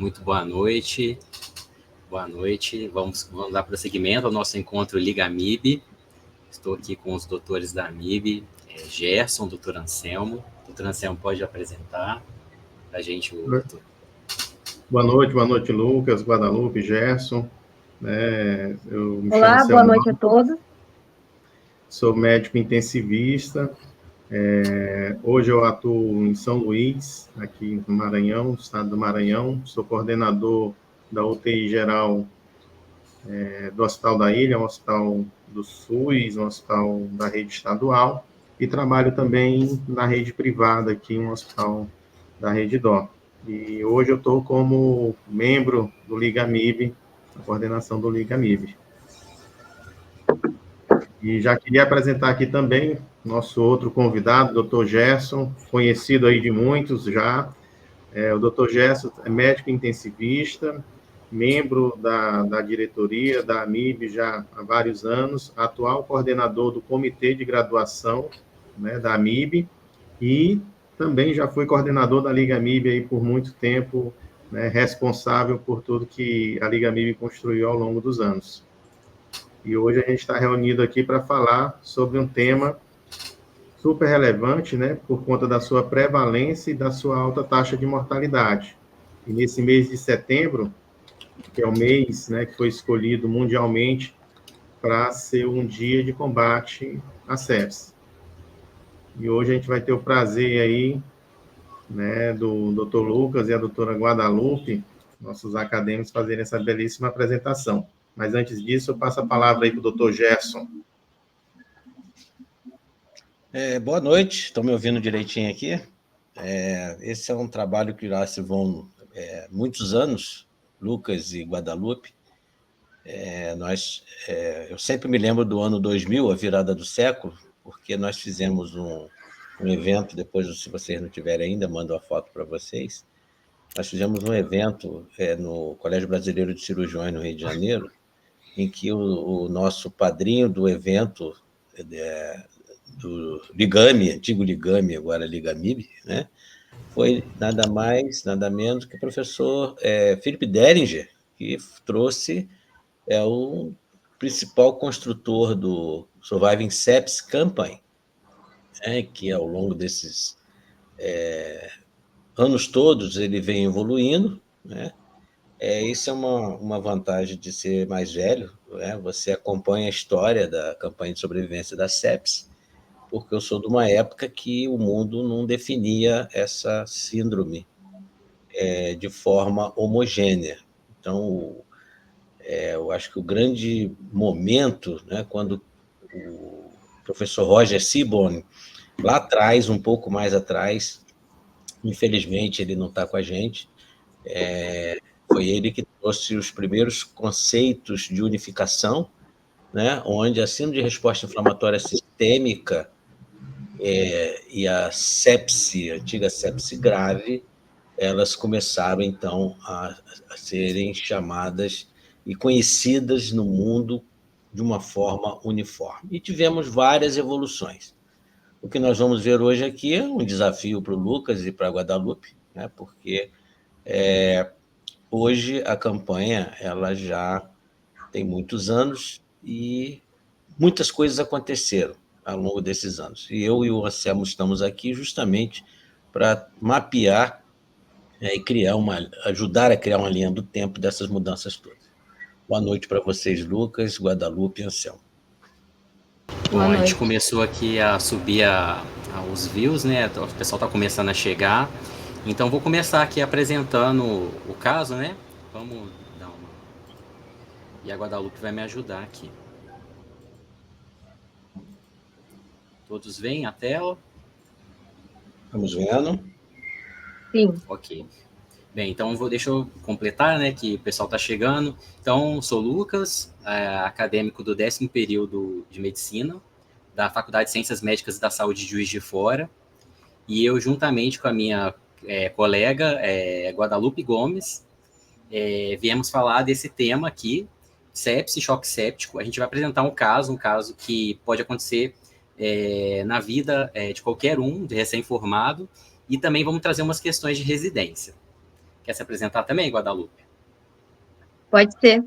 muito boa noite. Boa noite. Vamos dar prosseguimento ao nosso encontro Liga MIB. Estou aqui com os doutores da MIB, Gerson, doutor Anselmo. Doutor Anselmo, pode apresentar para a gente o doutor. Boa noite, Lucas, Guadalupe, Gerson. Olá, boa noite a todos. Sou médico intensivista. Hoje eu atuo em São Luís, aqui no Maranhão, estado do Maranhão. Sou coordenador da UTI geral do Hospital da Ilha, um hospital do SUS, um hospital da rede estadual. E trabalho também na rede privada aqui, um hospital da rede DO. E hoje eu estou como membro do Liga MIB, a coordenação do Liga MIB. E já queria apresentar aqui também nosso outro convidado, o Dr. Gerson, conhecido aí de muitos já. O Dr. Gerson é médico intensivista, membro da diretoria da MIB já há vários anos, atual coordenador do comitê de graduação, né, da MIB, e também já fui coordenador da Liga MIB aí por muito tempo, né, responsável por tudo que a Liga MIB construiu ao longo dos anos. E hoje a gente está reunido aqui para falar sobre um tema super relevante, né, por conta da sua prevalência e da sua alta taxa de mortalidade. E nesse mês de setembro, que é o mês, né, que foi escolhido mundialmente para ser um dia de combate à sepse. E hoje a gente vai ter o prazer aí, né, do Dr. Lucas e a doutora Guadalupe, nossos acadêmicos, fazerem essa belíssima apresentação. Mas antes disso, eu passo a palavra aí para o Dr. Gerson. Boa noite, estão me ouvindo direitinho aqui? Esse é um trabalho que já se vão muitos anos, Lucas e Guadalupe. Eu sempre me lembro do ano 2000, a virada do século, porque nós fizemos um evento, depois, se vocês não tiverem ainda, mando a foto para vocês. Nós fizemos um evento no Colégio Brasileiro de Cirurgiões, no Rio de Janeiro, em que o nosso padrinho do evento, do Ligame, antigo Ligame, agora Liga MIB, né, foi nada mais, nada menos que o professor Philip Deringer, que trouxe o principal construtor do Surviving Sepsis Campaign, que ao longo desses anos todos ele vem evoluindo, né? Isso é uma vantagem de ser mais velho, né? Você acompanha a história da campanha de sobrevivência da sepsis, porque eu sou de uma época que o mundo não definia essa síndrome de forma homogênea. Então, eu acho que o grande momento, né, quando o professor Roger Seaborn, lá atrás, um pouco mais atrás, infelizmente ele não está com a gente, foi ele que trouxe os primeiros conceitos de unificação, né, onde a síndrome de resposta inflamatória sistêmica e a sepse, a antiga sepse grave, elas começaram, então, a serem chamadas e conhecidas no mundo de uma forma uniforme. E tivemos várias evoluções. O que nós vamos ver hoje aqui é um desafio para o Lucas e para a Guadalupe, né, porque hoje a campanha ela já tem muitos anos e muitas coisas aconteceram ao longo desses anos. E eu e o Anselmo estamos aqui justamente para mapear e ajudar a criar uma linha do tempo dessas mudanças todas. Boa noite para vocês, Lucas, Guadalupe e Anselmo. Bom, a gente começou aqui a subir os views, né? O pessoal está começando a chegar. Então, vou começar aqui apresentando o caso, né? Vamos dar uma... E a Guadalupe vai me ajudar aqui. Todos veem a tela? Estamos vendo? Sim. Ok. Bem, então deixa eu completar, né, que o pessoal está chegando. Então, sou Lucas, acadêmico do 10º período de Medicina, da Faculdade de Ciências Médicas e da Saúde de Juiz de Fora, e eu, juntamente com a minha colega, Guadalupe Gomes, viemos falar desse tema aqui, sepse, choque séptico. A gente vai apresentar um caso que pode acontecer na vida de qualquer um, de recém-formado, e também vamos trazer umas questões de residência. Quer se apresentar também, Guadalupe? Pode ser.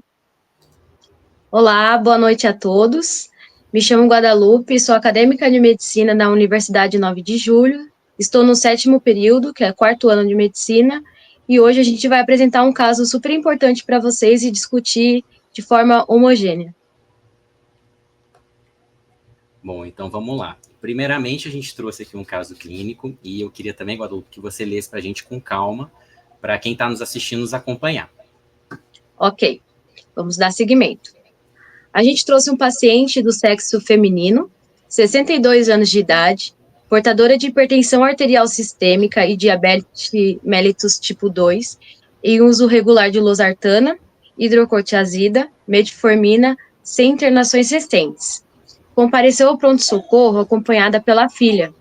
Olá, boa noite a todos. Me chamo Guadalupe, sou acadêmica de medicina da Universidade 9 de Julho. Estou no 7º período, que é o 4º ano de medicina, e hoje a gente vai apresentar um caso super importante para vocês e discutir de forma homogênea. Bom, então vamos lá. Primeiramente, a gente trouxe aqui um caso clínico e eu queria também, Guadalupe, que você lesse para a gente com calma, para quem está nos assistindo nos acompanhar. Ok, vamos dar seguimento. A gente trouxe um paciente do sexo feminino, 62 anos de idade, portadora de hipertensão arterial sistêmica e diabetes mellitus tipo 2, em uso regular de losartana, hidrocortiazida, metformina, sem internações recentes. Compareceu ao pronto-socorro acompanhada pela filha,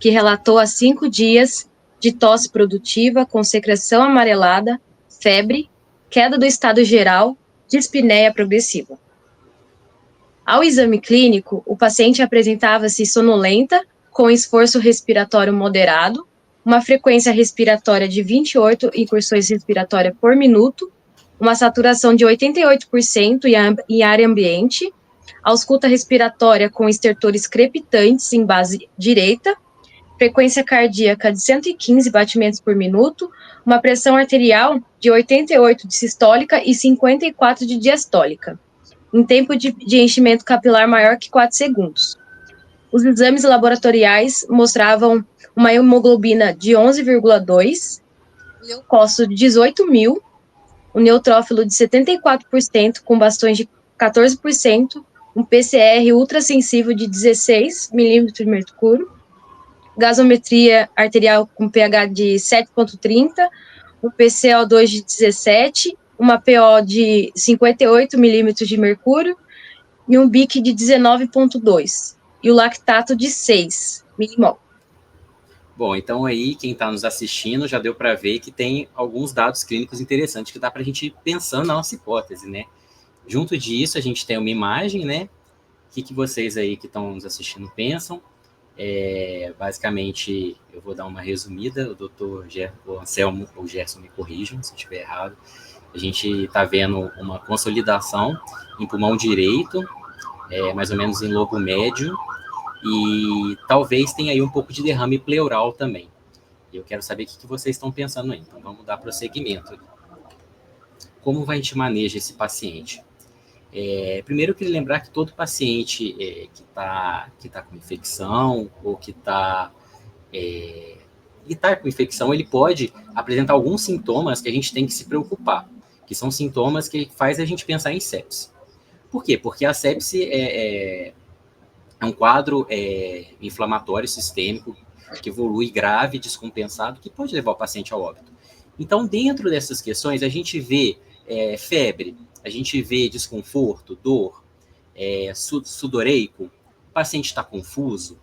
que relatou há 5 dias de tosse produtiva com secreção amarelada, febre, queda do estado geral, dispneia progressiva. Ao exame clínico, o paciente apresentava-se sonolenta, com esforço respiratório moderado, uma frequência respiratória de 28 incursões respiratórias por minuto, uma saturação de 88% em área ambiente, ausculta respiratória com estertores crepitantes em base direita, frequência cardíaca de 115 batimentos por minuto, uma pressão arterial de 88 de sistólica e 54 de diastólica, em tempo de enchimento capilar maior que 4 segundos. Os exames laboratoriais mostravam uma hemoglobina de 11,2, um leucócito de 18.000, um neutrófilo de 74% com bastões de 14%, um PCR ultrassensível de 16 milímetros de mercúrio, gasometria arterial com pH de 7,30, um PCO2 de 17, uma PO de 58 milímetros de mercúrio e um BIC de 19,2 e o lactato de 6 milimol. Bom, então aí quem está nos assistindo já deu para ver que tem alguns dados clínicos interessantes que dá para a gente ir pensando na nossa hipótese, né? Junto disso, a gente tem uma imagem, né? O que vocês aí que estão nos assistindo pensam? Basicamente, eu vou dar uma resumida, o doutor Anselmo ou Gerson me corrijam se eu estiver errado. A gente está vendo uma consolidação em pulmão direito, mais ou menos em lobo médio, e talvez tenha aí um pouco de derrame pleural também. Eu quero saber o que vocês estão pensando aí, então vamos dar prosseguimento. Como a gente maneja esse paciente? Primeiro, eu queria lembrar que todo paciente que tá com infecção ou que está com infecção, ele pode apresentar alguns sintomas que a gente tem que se preocupar, que são sintomas que faz a gente pensar em sepse. Por quê? Porque a sepse é um quadro inflamatório sistêmico que evolui grave, descompensado, que pode levar o paciente ao óbito. Então, dentro dessas questões, a gente vê febre, a gente vê desconforto, dor, sudoreico, o paciente está confuso,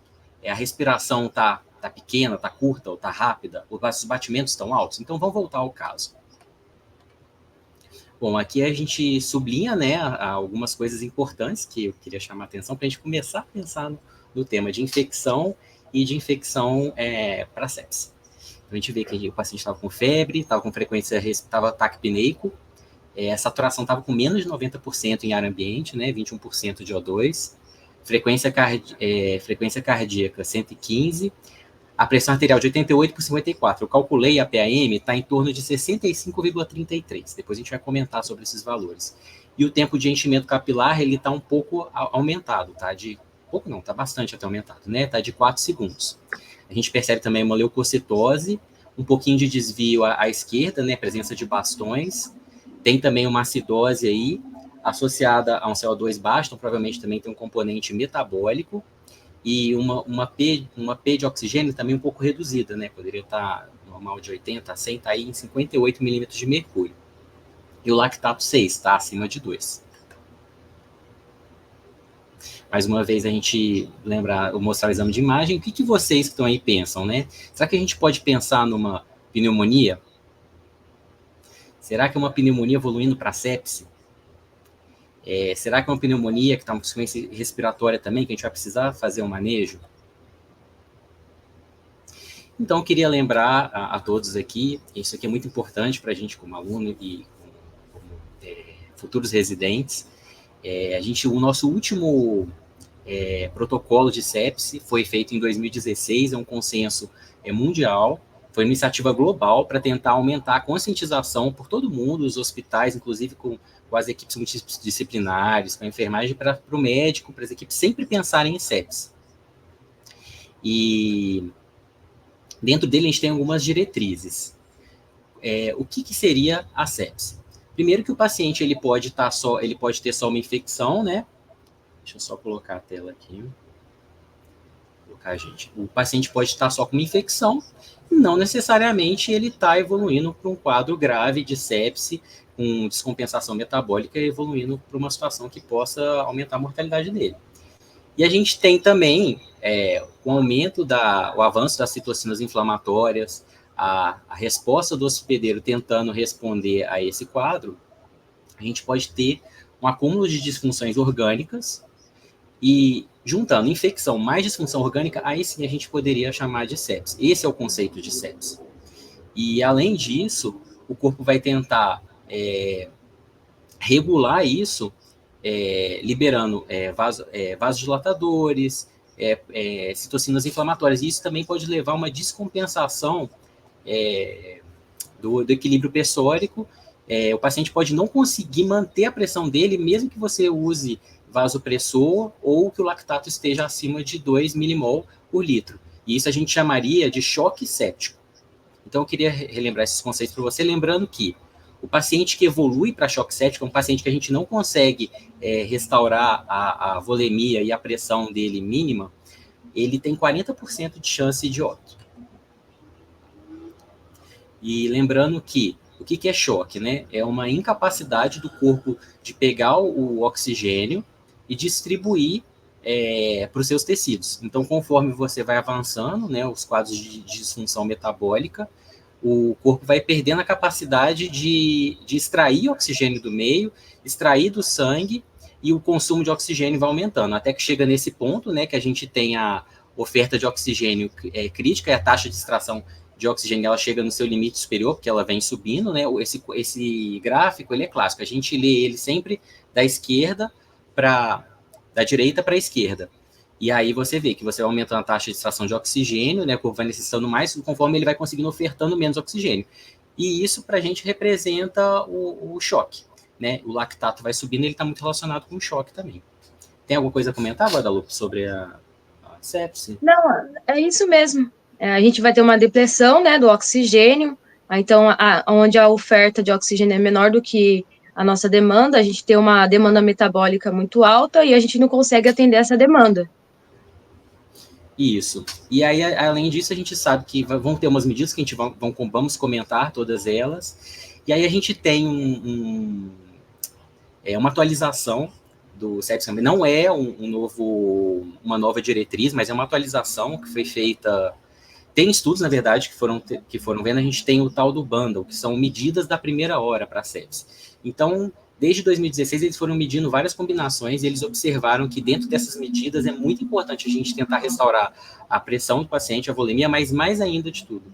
a respiração está pequena, está curta ou está rápida, os batimentos estão altos. Então, vamos voltar ao caso. Bom, aqui a gente sublinha, né, algumas coisas importantes que eu queria chamar a atenção para a gente começar a pensar no tema de infecção e de infecção para sepse. Então, a gente vê que o paciente estava com febre, estava com frequência, estava taquipneico, a saturação estava com menos de 90% em ar ambiente, né, 21% de O2, frequência cardíaca 115, a pressão arterial de 88 por 54. Eu calculei a PAM, está em torno de 65,33. Depois a gente vai comentar sobre esses valores. E o tempo de enchimento capilar, ele está um pouco aumentado, tá? Pouco não, está bastante até aumentado, né? Está de 4 segundos. A gente percebe também uma leucocitose, um pouquinho de desvio à esquerda, né? Presença de bastões. Tem também uma acidose aí, associada a um CO2 baixo, então provavelmente também tem um componente metabólico. E uma P de oxigênio também um pouco reduzida, né? Poderia estar normal de 80 a 100, está aí em 58 milímetros de mercúrio. E o lactato 6, está acima de 2. Mais uma vez, a gente mostrar o exame de imagem. O que vocês que estão aí pensam, né? Será que a gente pode pensar numa pneumonia? Será que é uma pneumonia evoluindo para sepse? Será que é uma pneumonia que está com insuficiência respiratória também, que a gente vai precisar fazer um manejo? Então, eu queria lembrar a todos aqui, isso aqui é muito importante para a gente como aluno e como futuros residentes. O nosso último protocolo de sepse foi feito em 2016, é um consenso mundial, foi uma iniciativa global para tentar aumentar a conscientização por todo mundo, os hospitais, inclusive com as equipes multidisciplinares, com a enfermagem, para o médico, para as equipes sempre pensarem em sepse. E dentro dele a gente tem algumas diretrizes. O que seria a sepse? Primeiro que o paciente ele pode ter só uma infecção, né? Deixa eu só colocar a tela aqui. O paciente pode estar só com uma infecção, e não necessariamente ele está evoluindo para um quadro grave de sepse, com descompensação metabólica, evoluindo para uma situação que possa aumentar a mortalidade dele. E a gente tem também o avanço das citocinas inflamatórias, a resposta do hospedeiro tentando responder a esse quadro, a gente pode ter um acúmulo de disfunções orgânicas, e juntando infecção mais disfunção orgânica, aí sim a gente poderia chamar de sepse. Esse é o conceito de sepse. E, além disso, o corpo vai tentar regular isso, liberando vasodilatadores, citocinas inflamatórias. E isso também pode levar a uma descompensação do equilíbrio pressórico. O paciente pode não conseguir manter a pressão dele, mesmo que você use vasopressor ou que o lactato esteja acima de 2 milimol por litro. E isso a gente chamaria de choque séptico. Então, eu queria relembrar esses conceitos para você, lembrando que o paciente que evolui para choque séptico é um paciente que a gente não consegue restaurar a volemia e a pressão dele mínima, ele tem 40% de chance de óbito. E lembrando que o que é choque, né? É uma incapacidade do corpo de pegar o oxigênio e distribuir para os seus tecidos. Então, conforme você vai avançando, né, os quadros de disfunção metabólica, o corpo vai perdendo a capacidade de extrair oxigênio do meio, extrair do sangue, e o consumo de oxigênio vai aumentando, até que chega nesse ponto, né, que a gente tem a oferta de oxigênio crítica, e a taxa de extração de oxigênio ela chega no seu limite superior, porque ela vem subindo, né? Esse gráfico ele é clássico, a gente lê ele sempre da direita para a esquerda. E aí você vê que você vai aumentando a taxa de extração de oxigênio, né? O corpo vai necessitando mais, conforme ele vai conseguindo ofertando menos oxigênio. E isso para a gente representa o choque, né? O lactato vai subindo, ele está muito relacionado com o choque também. Tem alguma coisa a comentar, Guadalupe, sobre a sepse? Não, é isso mesmo. A gente vai ter uma depressão, né, do oxigênio, então, onde a oferta de oxigênio é menor do que a nossa demanda, a gente tem uma demanda metabólica muito alta e a gente não consegue atender essa demanda. Isso. E aí, além disso, a gente sabe que vão ter umas medidas que a gente vamos comentar todas elas. E aí a gente tem uma atualização do sepse. Não é uma nova diretriz, mas é uma atualização que foi feita. Tem estudos, na verdade, que foram vendo. A gente tem o tal do bundle, que são medidas da primeira hora para a sepse. Então, desde 2016, eles foram medindo várias combinações e eles observaram que dentro dessas medidas é muito importante a gente tentar restaurar a pressão do paciente, a volemia, mas mais ainda de tudo,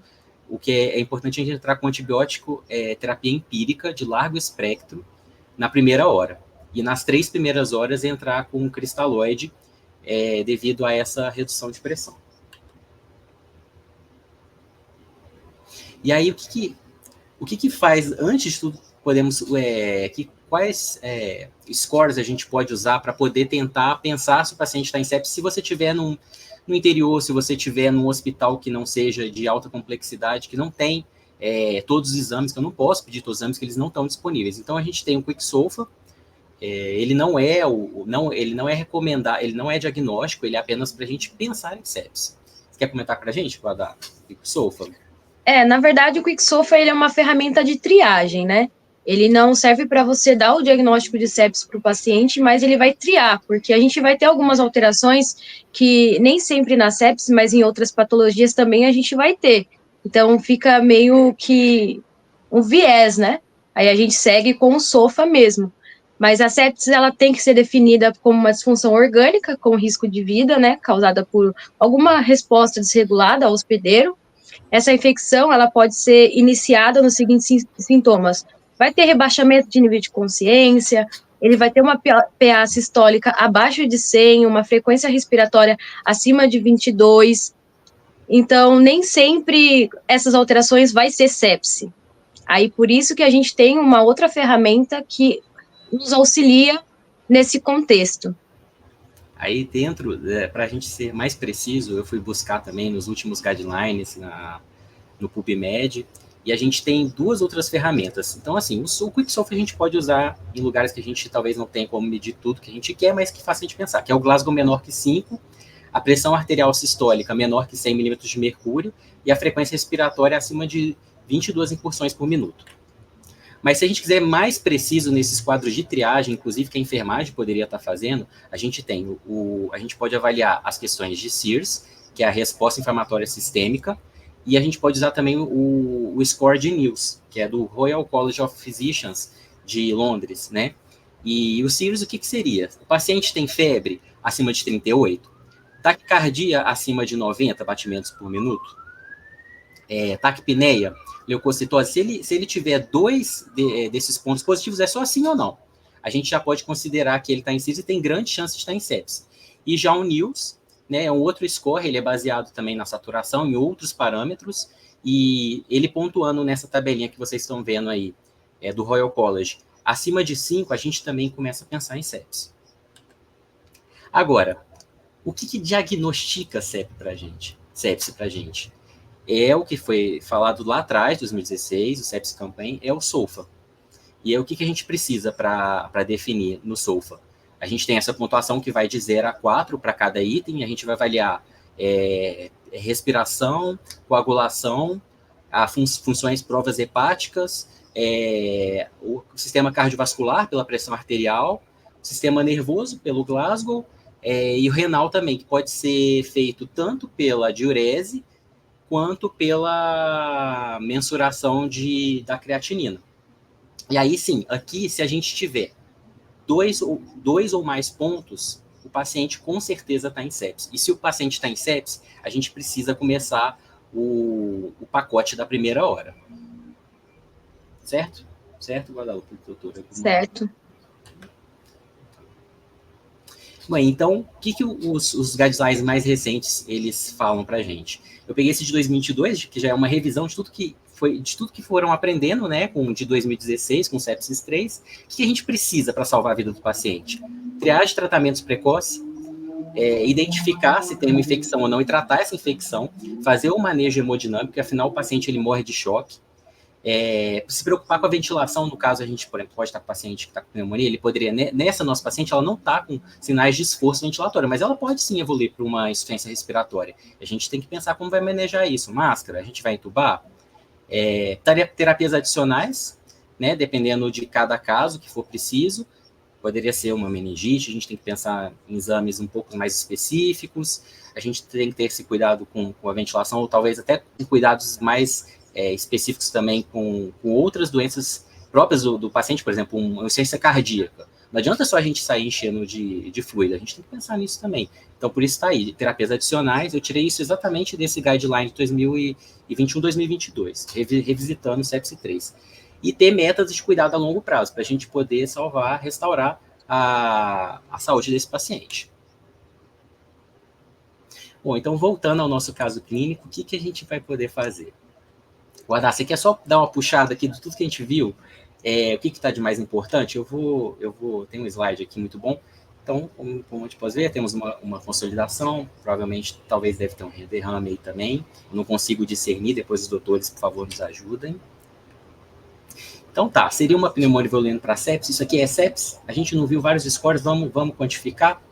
o que é importante a gente entrar com antibiótico, terapia empírica de largo espectro na primeira hora. E nas 3 primeiras horas entrar com um cristalóide devido a essa redução de pressão. E aí, o que faz, antes de tudo, podemos... quais scores a gente pode usar para poder tentar pensar se o paciente está em sepse, se você estiver no interior, se você estiver num hospital que não seja de alta complexidade, que não tem todos os exames, que eu não posso pedir todos os exames, que eles não estão disponíveis. Então, a gente tem o QuickSOFA, ele não é recomendado, ele não é diagnóstico, ele é apenas para a gente pensar em sepse. Você quer comentar para a gente, Guadá? QuickSOFA? Na verdade, o QuickSOFA ele é uma ferramenta de triagem, né? Ele não serve para você dar o diagnóstico de sepse para o paciente, mas ele vai triar, porque a gente vai ter algumas alterações que nem sempre na sepse, mas em outras patologias também a gente vai ter. Então, fica meio que um viés, né? Aí a gente segue com o SOFA mesmo. Mas a sepse, ela tem que ser definida como uma disfunção orgânica, com risco de vida, né? Causada por alguma resposta desregulada ao hospedeiro. Essa infecção, ela pode ser iniciada nos seguintes sintomas. Vai ter rebaixamento de nível de consciência, ele vai ter uma PA sistólica abaixo de 100, uma frequência respiratória acima de 22. Então, nem sempre essas alterações vai ser sepse. Aí, por isso que a gente tem uma outra ferramenta que nos auxilia nesse contexto. Aí dentro, para a gente ser mais preciso, eu fui buscar também nos últimos guidelines no PubMed, e a gente tem duas outras ferramentas. Então, assim, o Quicksolve a gente pode usar em lugares que a gente talvez não tenha como medir tudo que a gente quer, mas que faça a gente pensar, que é o Glasgow menor que 5, a pressão arterial sistólica menor que 100 milímetros de mercúrio e a frequência respiratória acima de 22 incursões por minuto. Mas se a gente quiser mais preciso nesses quadros de triagem, inclusive que a enfermagem poderia estar fazendo, a gente tem a gente pode avaliar as questões de SIRS, que é a resposta inflamatória sistêmica, e a gente pode usar também o score de NILS, que é do Royal College of Physicians de Londres, né? E o SIRS, o que seria? O paciente tem febre acima de 38, taquicardia acima de 90 batimentos por minuto, taquipneia, leucocitose, se ele tiver dois desses pontos positivos, é só sim ou não. A gente já pode considerar que ele está em SIRS e tem grande chance de estar em sepse. E já o NILS, né, é um outro score, ele é baseado também na saturação, em outros parâmetros, e ele pontuando nessa tabelinha que vocês estão vendo aí, do Royal College, acima de 5, a gente também começa a pensar em sepse. Agora, o que diagnostica sepse para a gente? É o que foi falado lá atrás, 2016, o Sepsis Campaign, é o SOFA. E é o que a gente precisa para definir no SOFA. A gente tem essa pontuação que vai de 0 a 4 para cada item, a gente vai avaliar respiração, coagulação, funções provas hepáticas, o sistema cardiovascular pela pressão arterial, o sistema nervoso pelo Glasgow, e o renal também, que pode ser feito tanto pela diurese, quanto pela mensuração da creatinina. E aí sim, aqui, se a gente tiver dois ou mais pontos, o paciente com certeza está em sepse. E se o paciente está em sepse, a gente precisa começar o pacote da primeira hora. Certo? Certo, Guadalupe, doutora? Certo. Bem, então, o que os guidelines mais recentes eles falam para a gente? Eu peguei esse de 2022, que já é uma revisão de tudo que foram aprendendo, né, de 2016, com sepsis 3. O que a gente precisa para salvar a vida do paciente? Triagem de tratamentos precoces, identificar se tem uma infecção ou não e tratar essa infecção, fazer o manejo hemodinâmico, porque afinal o paciente ele morre de choque. Se preocupar com a ventilação, no caso a gente, por exemplo, pode estar com o paciente que está com pneumonia, ele poderia, nessa nossa paciente, ela não está com sinais de esforço ventilatório, mas ela pode sim evoluir para uma insuficiência respiratória. A gente tem que pensar como vai manejar isso. Máscara, a gente vai entubar, terapias adicionais, né, dependendo de cada caso que for preciso, poderia ser uma meningite, a gente tem que pensar em exames um pouco mais específicos, a gente tem que ter esse cuidado com a ventilação, ou talvez até com cuidados mais específicos também com outras doenças próprias do paciente, por exemplo, uma insuficiência cardíaca. Não adianta só a gente sair enchendo de fluido, a gente tem que pensar nisso também. Então, por isso está aí, terapias adicionais, eu tirei isso exatamente desse guideline de 2021-2022, revisitando o sepsis 3. E ter metas de cuidado a longo prazo, para a gente poder salvar, restaurar a saúde desse paciente. Bom, então, voltando ao nosso caso clínico, o que a gente vai poder fazer? Guardar, você quer só dar uma puxada aqui de tudo que a gente viu? O que está de mais importante? Tem um slide aqui muito bom. Então, como a gente pode ver, temos uma consolidação, provavelmente, talvez deve ter um derrame aí também. Eu não consigo discernir, depois os doutores, por favor, nos ajudem. Então tá, seria uma pneumonia evoluindo para sepsis. Isso aqui é sepsis. A gente não viu vários scores, vamos quantificar.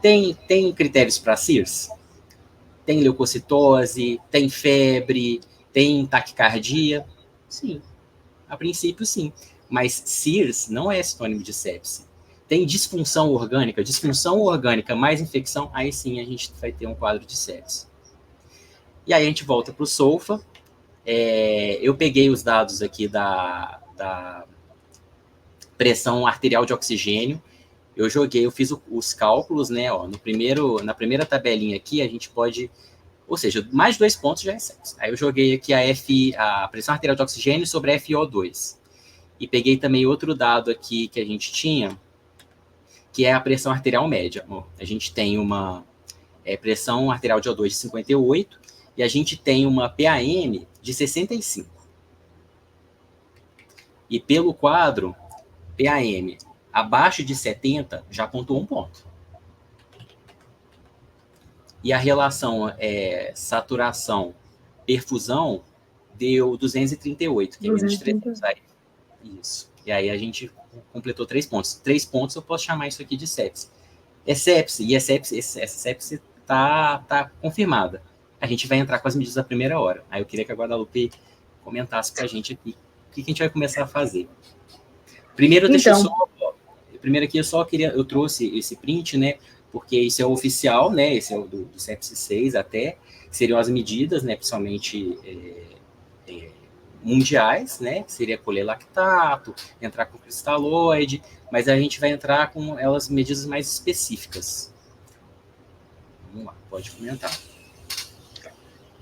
Tem critérios para SIRS? Tem leucocitose, tem febre, tem taquicardia? Sim, a princípio sim. Mas SIRS não é sinônimo de sepse. Tem disfunção orgânica mais infecção, aí sim a gente vai ter um quadro de sepse. E aí a gente volta para o SOFA. Eu peguei os dados aqui da pressão arterial de oxigênio. Eu fiz os cálculos, né? Na primeira tabelinha aqui, a gente pode Ou seja, mais de 2 pontos já é sepsis. Aí eu joguei aqui a pressão arterial de oxigênio sobre a FiO2. E peguei também outro dado aqui que a gente tinha, que é a pressão arterial média. Bom, a gente tem uma pressão arterial de O2 de 58 e a gente tem uma PAM de 65. E pelo quadro, PAM abaixo de 70 já pontuou 1 ponto. E a relação saturação-perfusão deu 238, que é menos de 300. Isso. E aí a gente completou 3 pontos. 3 pontos eu posso chamar isso aqui de sepse. É sepse, e essa sepse está confirmada. A gente vai entrar com as medidas da primeira hora. Aí eu queria que a Guadalupe comentasse para a gente aqui o que a gente vai começar a fazer. Primeiro, primeiro aqui eu trouxe esse print, né? Porque isso é o oficial, né? Esse é o do sepse 6 até, que seriam as medidas, né? Principalmente mundiais, né? Que seria colher lactato, entrar com cristalóide, mas a gente vai entrar com elas medidas mais específicas. Vamos lá, pode comentar.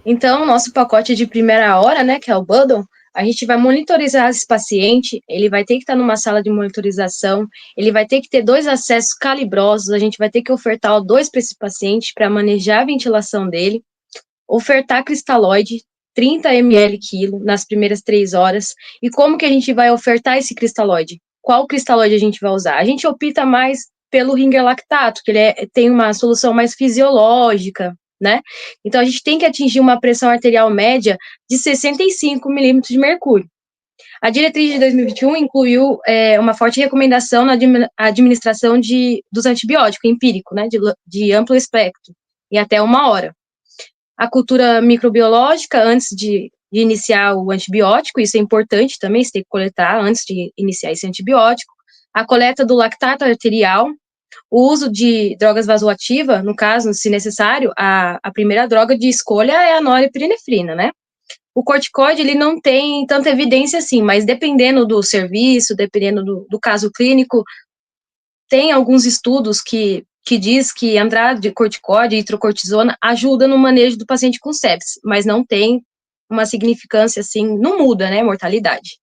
Então, nosso pacote de primeira hora, né, que é o bundle, a gente vai monitorizar esse paciente, ele vai ter que estar numa sala de monitorização, ele vai ter que ter 2 acessos calibrosos, a gente vai ter que ofertar O2 para esse paciente para manejar a ventilação dele, ofertar cristalóide, 30 ml quilo nas primeiras 3 horas. E como que a gente vai ofertar esse cristalóide? Qual cristalóide a gente vai usar? A gente opta mais pelo Ringer lactato, que ele tem uma solução mais fisiológica, né? Então, a gente tem que atingir uma pressão arterial média de 65 milímetros de mercúrio. A diretriz de 2021 incluiu uma forte recomendação na administração dos antibióticos empírico, né, de amplo espectro, em até 1 hora. A cultura microbiológica antes de iniciar o antibiótico, isso é importante também, você tem que coletar antes de iniciar esse antibiótico. A coleta do lactato arterial, o uso de drogas vasoativas, no caso, se necessário, a primeira droga de escolha é a norepinefrina, né? O corticoide, ele não tem tanta evidência assim, mas dependendo do serviço, dependendo do caso clínico, tem alguns estudos que diz que entrar de corticoide e hidrocortisona ajuda no manejo do paciente com sepsis, mas não tem uma significância assim, não muda, né, mortalidade.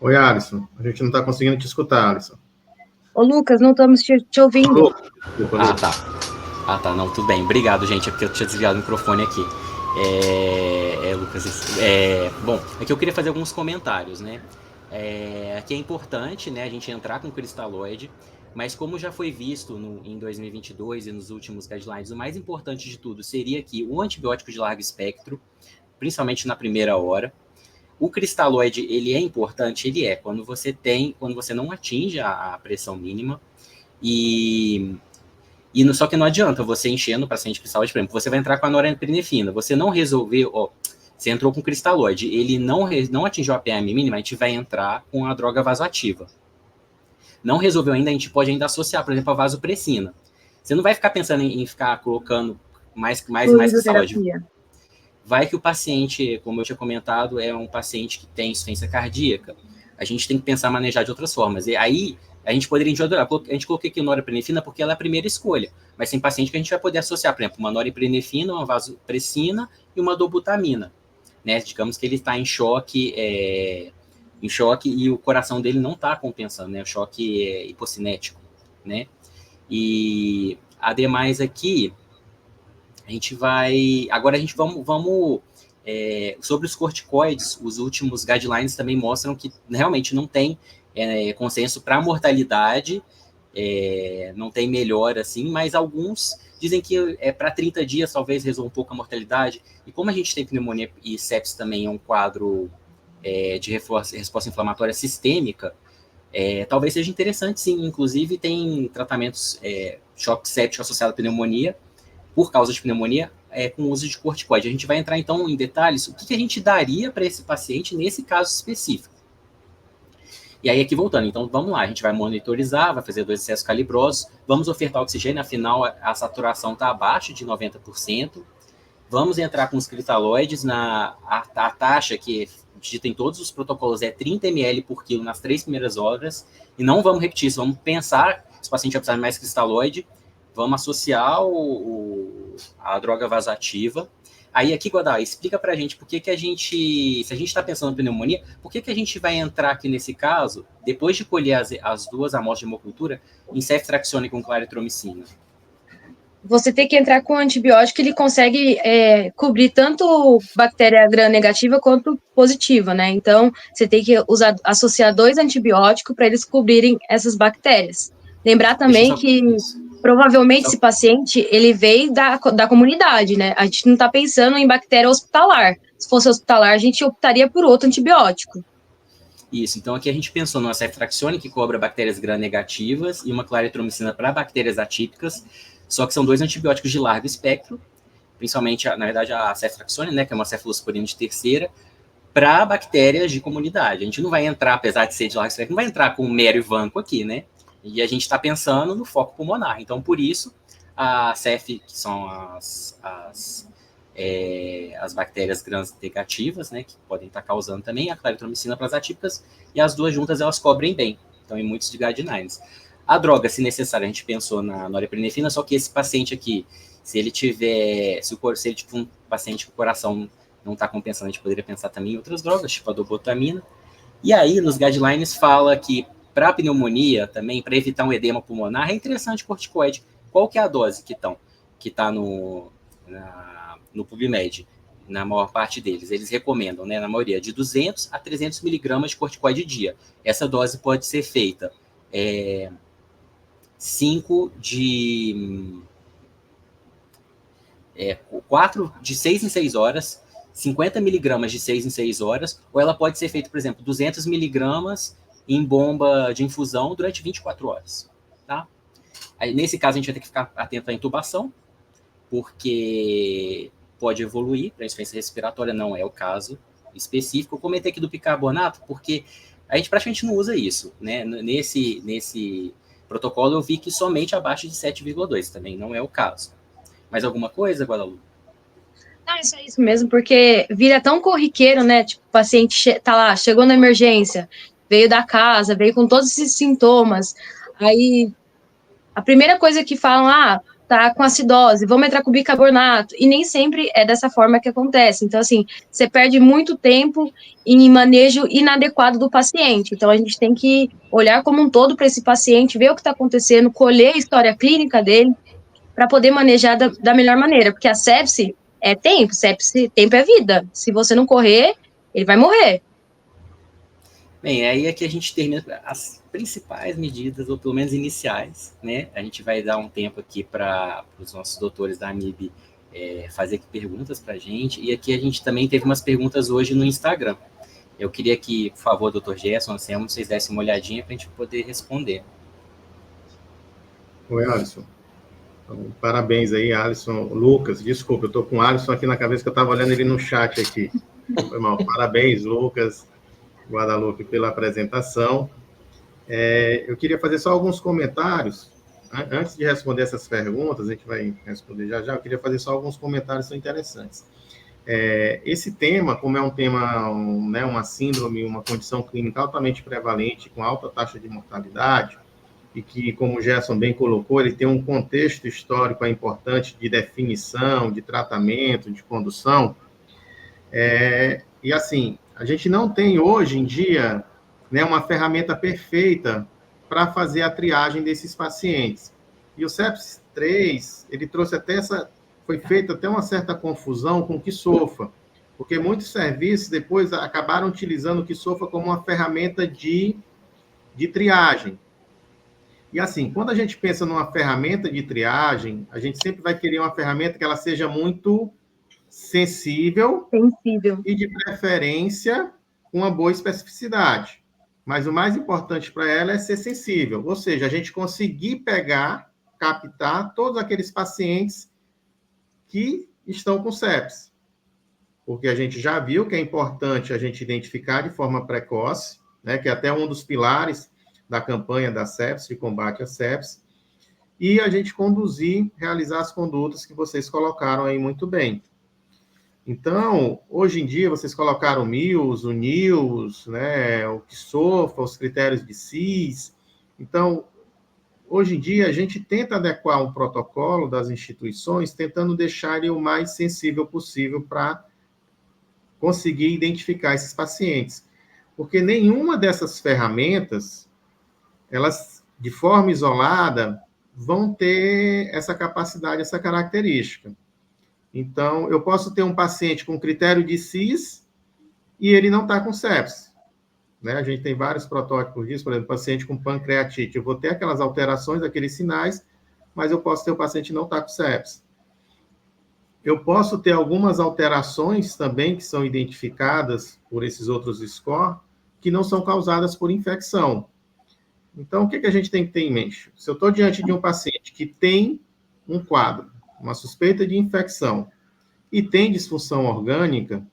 Oi, Alisson. A gente não está conseguindo te escutar, Alisson. Ô, Lucas, não estamos te ouvindo. Tá, não, tudo bem. Obrigado, gente, é porque eu tinha desviado o microfone aqui. Lucas, bom, aqui eu queria fazer alguns comentários, né? Aqui é importante, né, a gente entrar com cristalóide, mas como já foi visto em 2022 e nos últimos guidelines, o mais importante de tudo seria que o antibiótico de largo espectro, principalmente na primeira hora. O cristalóide, ele é importante? Ele é, quando você não atinge a pressão mínima só que não adianta você encher no paciente cristalóide, por exemplo, você vai entrar com a norepinefrina, você não resolveu, você entrou com cristalóide, ele não atingiu a PAM mínima, a gente vai entrar com a droga vasoativa. Não resolveu ainda, a gente pode ainda associar, por exemplo, a vasopressina. Você não vai ficar pensando em ficar colocando mais cristalóide. Vai que o paciente, como eu tinha comentado, é um paciente que tem insuficiência cardíaca. A gente tem que pensar manejar de outras formas. E aí, a gente poderia a gente coloquei aqui norepinefrina porque ela é a primeira escolha. Mas tem paciente que a gente vai poder associar, por exemplo, uma norepinefrina, uma vasopressina e uma dobutamina. Né? Digamos que ele está em choque e o coração dele não está compensando, né? O choque hipocinético, né? E, ademais, aqui, agora a gente vamos sobre os corticoides, os últimos guidelines também mostram que realmente não tem consenso para mortalidade, não tem melhor assim, mas alguns dizem que para 30 dias talvez resolva um pouco a mortalidade, e como a gente tem pneumonia e sepsis também é um quadro de resposta inflamatória sistêmica, talvez seja interessante sim, inclusive tem tratamentos choque séptico associado à pneumonia, por causa de pneumonia, com o uso de corticoide. A gente vai entrar, então, em detalhes, o que a gente daria para esse paciente nesse caso específico. E aí, aqui voltando, então, vamos lá, a gente vai monitorizar, vai fazer 2 acessos calibrosos, vamos ofertar oxigênio, afinal, a saturação está abaixo de 90%, vamos entrar com os cristalóides, a taxa que dito em todos os protocolos, é 30 ml por quilo nas 3 primeiras horas, e não vamos repetir isso, vamos pensar, se o paciente vai precisar de mais cristalóide, vamos associar a droga vasoativa. Aí aqui, Guadal, explica pra gente por que a gente, se a gente está pensando em pneumonia, por que a gente vai entrar aqui nesse caso, depois de colher as 2 amostras de hemocultura, em ceftriaxone com claritromicina? Você tem que entrar com um antibiótico que ele consegue cobrir tanto bactéria gram-negativa quanto positiva, né? Então, você tem que associar 2 antibióticos para eles cobrirem essas bactérias. Lembrar também que, provavelmente, esse paciente, ele veio da comunidade, né? A gente não está pensando em bactéria hospitalar. Se fosse hospitalar, a gente optaria por outro antibiótico. Isso, então aqui a gente pensou numa ceftriaxone que cobra bactérias gram-negativas e uma claritromicina para bactérias atípicas, só que são 2 antibióticos de largo espectro, principalmente, na verdade, a ceftriaxone, né, que é uma cefalosporina de terceira, para bactérias de comunidade. A gente não vai entrar, apesar de ser de largo espectro, não vai entrar com mero e vanco aqui, né? E a gente está pensando no foco pulmonar. Então, por isso, a CEF, que são as bactérias gram-negativas, né, que podem estar causando também, a claritromicina para as atípicas, e as 2 juntas elas cobrem bem. Então, em muitos de guidelines. A droga, se necessário, a gente pensou na norepinefrina, só que esse paciente aqui, se ele tiver um paciente com o coração não está compensando, a gente poderia pensar também em outras drogas, tipo a dobutamina. E aí, nos guidelines, fala que para pneumonia também, para evitar um edema pulmonar, é interessante corticoide. Qual que é a dose que está no PubMed, na maior parte deles? Eles recomendam, né, na maioria, de 200 a 300 miligramas de corticoide dia. Essa dose pode ser feita 4 de 6 em 6 horas, 50 miligramas de 6 em 6 horas, ou ela pode ser feita, por exemplo, 200 miligramas em bomba de infusão durante 24 horas. Tá? Aí, nesse caso, a gente vai ter que ficar atento à intubação, porque pode evoluir para insuficiência respiratória, não é o caso específico. Eu comentei aqui do bicarbonato, porque a gente praticamente não usa isso, né? Nesse protocolo eu vi que somente abaixo de 7,2, também não é o caso. Mais alguma coisa, Guadalupe? Não, isso é isso mesmo, porque vira tão corriqueiro, né? Tipo, o paciente tá lá, chegou na emergência, veio da casa, veio com todos esses sintomas. Aí, a primeira coisa que falam, tá com acidose, vamos entrar com bicarbonato. E nem sempre é dessa forma que acontece. Então, assim, você perde muito tempo em manejo inadequado do paciente. Então, a gente tem que olhar como um todo para esse paciente, ver o que está acontecendo, colher a história clínica dele, para poder manejar da melhor maneira. Porque a sepse é tempo, tempo é vida. Se você não correr, ele vai morrer. Bem, aí aqui a gente termina as principais medidas, ou pelo menos iniciais, né? A gente vai dar um tempo aqui para os nossos doutores da AMIB fazer perguntas para a gente, e aqui a gente também teve umas perguntas hoje no Instagram. Eu queria que, por favor, doutor Gerson, Anselmo, vocês dessem uma olhadinha para a gente poder responder. Oi, Alisson. Então, parabéns aí, Alisson. Lucas, desculpa, eu estou com o Alisson aqui na cabeça, que eu estava olhando ele no chat aqui. Foi mal. Parabéns, Lucas, Guadalupe, pela apresentação. Eu queria fazer só alguns comentários. Antes de responder essas perguntas, a gente vai responder já, eu queria fazer só alguns comentários que são interessantes. Esse tema, como é um tema, uma síndrome, uma condição clínica altamente prevalente, com alta taxa de mortalidade, e que, como o Gerson bem colocou, ele tem um contexto histórico importante de definição, de tratamento, de condução. E, assim, a gente não tem, hoje em dia, uma ferramenta perfeita para fazer a triagem desses pacientes. E o sepsis 3, ele trouxe foi feita até uma certa confusão com o QSOFA, porque muitos serviços depois acabaram utilizando o QSOFA como uma ferramenta de triagem. E assim, quando a gente pensa numa ferramenta de triagem, a gente sempre vai querer uma ferramenta que ela seja muito sensível. E de preferência com uma boa especificidade. Mas o mais importante para ela é ser sensível, ou seja, a gente conseguir captar todos aqueles pacientes que estão com sepsis. Porque a gente já viu que é importante a gente identificar de forma precoce, né, que é até um dos pilares da campanha da sepsis, de combate à sepsis, e a gente realizar as condutas que vocês colocaram aí muito bem. Então, hoje em dia, vocês colocaram o MILS, o NILS, né, o QSOFA, os critérios de CIS. Então, hoje em dia, a gente tenta adequar um protocolo das instituições, tentando deixar ele o mais sensível possível para conseguir identificar esses pacientes. Porque nenhuma dessas ferramentas, elas, de forma isolada, vão ter essa capacidade, essa característica. Então, eu posso ter um paciente com critério de CIS e ele não está com sepsis. Né? A gente tem vários protótipos disso, por exemplo, paciente com pancreatite. Eu vou ter aquelas alterações, aqueles sinais, mas eu posso ter o paciente não estar com sepsis. Eu posso ter algumas alterações também que são identificadas por esses outros scores, que não são causadas por infecção. Então, o que a gente tem que ter em mente? Se eu estou diante de um paciente que tem um quadro, uma suspeita de infecção, e tem disfunção orgânica,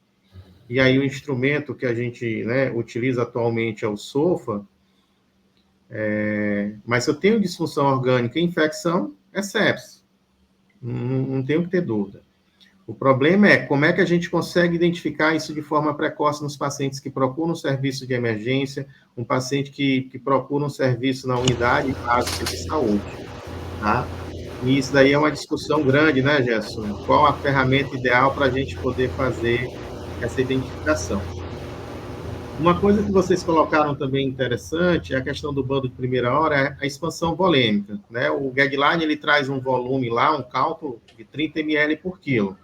e aí o instrumento que a gente, né, utiliza atualmente é o SOFA, mas se eu tenho disfunção orgânica e infecção, é sepsis. Não tenho que ter dúvida. O problema é como é que a gente consegue identificar isso de forma precoce nos pacientes que procuram um serviço de emergência, um paciente que procura um serviço na unidade básica de saúde, tá? E isso daí é uma discussão grande, né, Gerson? Qual a ferramenta ideal para a gente poder fazer essa identificação? Uma coisa que vocês colocaram também interessante é a questão do bando de primeira hora, é a expansão volêmica, né? O guideline, ele traz um volume lá, um cálculo de 30 ml por quilo.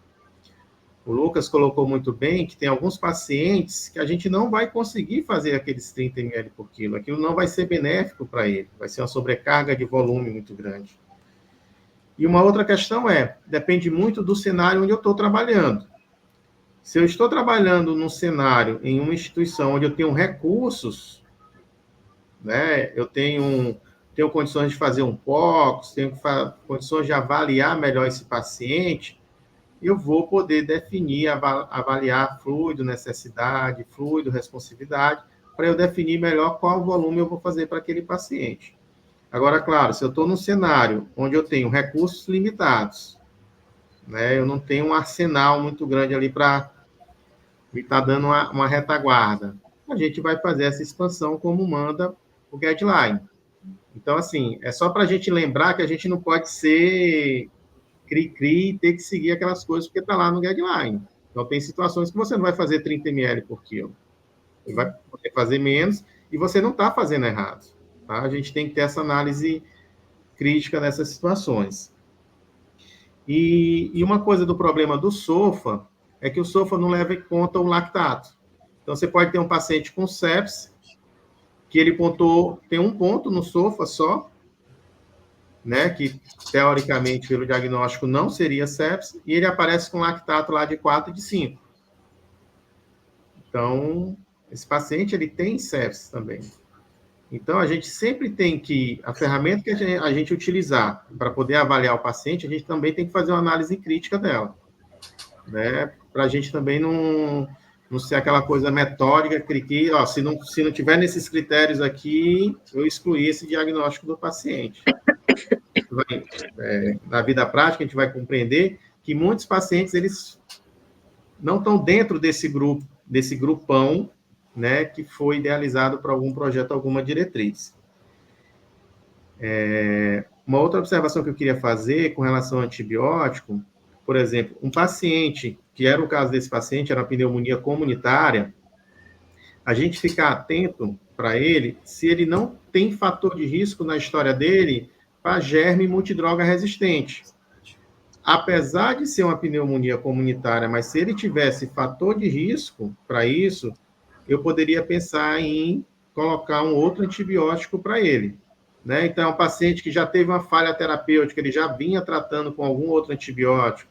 O Lucas colocou muito bem que tem alguns pacientes que a gente não vai conseguir fazer aqueles 30 ml por quilo. Aquilo não vai ser benéfico para ele. Vai ser uma sobrecarga de volume muito grande. E uma outra questão depende muito do cenário onde eu estou trabalhando. Se eu estou trabalhando num cenário, em uma instituição onde eu tenho recursos, né, eu tenho condições de fazer um POCS, tenho condições de avaliar melhor esse paciente, eu vou poder definir, avaliar fluido, necessidade, fluido, responsividade, para eu definir melhor qual volume eu vou fazer para aquele paciente. Agora, claro, se eu estou num cenário onde eu tenho recursos limitados, né, eu não tenho um arsenal muito grande ali para me estar dando uma retaguarda, a gente vai fazer essa expansão como manda o guideline. Então, assim, é só para a gente lembrar que a gente não pode ser cri-cri e ter que seguir aquelas coisas porque está lá no guideline. Então, tem situações que você não vai fazer 30 ml por quilo. Você vai poder fazer menos e você não está fazendo errado. Tá? A gente tem que ter essa análise crítica nessas situações. E uma coisa do problema do SOFA é que o SOFA não leva em conta o lactato. Então, você pode ter um paciente com sepsis, que ele tem um ponto no SOFA só, né, que teoricamente, pelo diagnóstico, não seria sepsis, e ele aparece com lactato lá de 4 e de 5. Então, esse paciente, ele tem sepsis também. Então, a gente sempre tem que, a ferramenta que a gente utilizar para poder avaliar o paciente, a gente também tem que fazer uma análise crítica dela, né, para a gente também não ser aquela coisa metódica, que se não tiver nesses critérios aqui, eu excluí esse diagnóstico do paciente. Na vida prática, a gente vai compreender que muitos pacientes, eles não estão dentro desse grupo, desse grupão, né, que foi idealizado para algum projeto, alguma diretriz. Uma outra observação que eu queria fazer com relação ao antibiótico, por exemplo, um paciente, que era o caso desse paciente, era uma pneumonia comunitária, a gente ficar atento para ele, se ele não tem fator de risco na história dele, para germe multidroga resistente. Apesar de ser uma pneumonia comunitária, mas se ele tivesse fator de risco para isso, eu poderia pensar em colocar um outro antibiótico para ele. Né? Então, é um paciente que já teve uma falha terapêutica, ele já vinha tratando com algum outro antibiótico.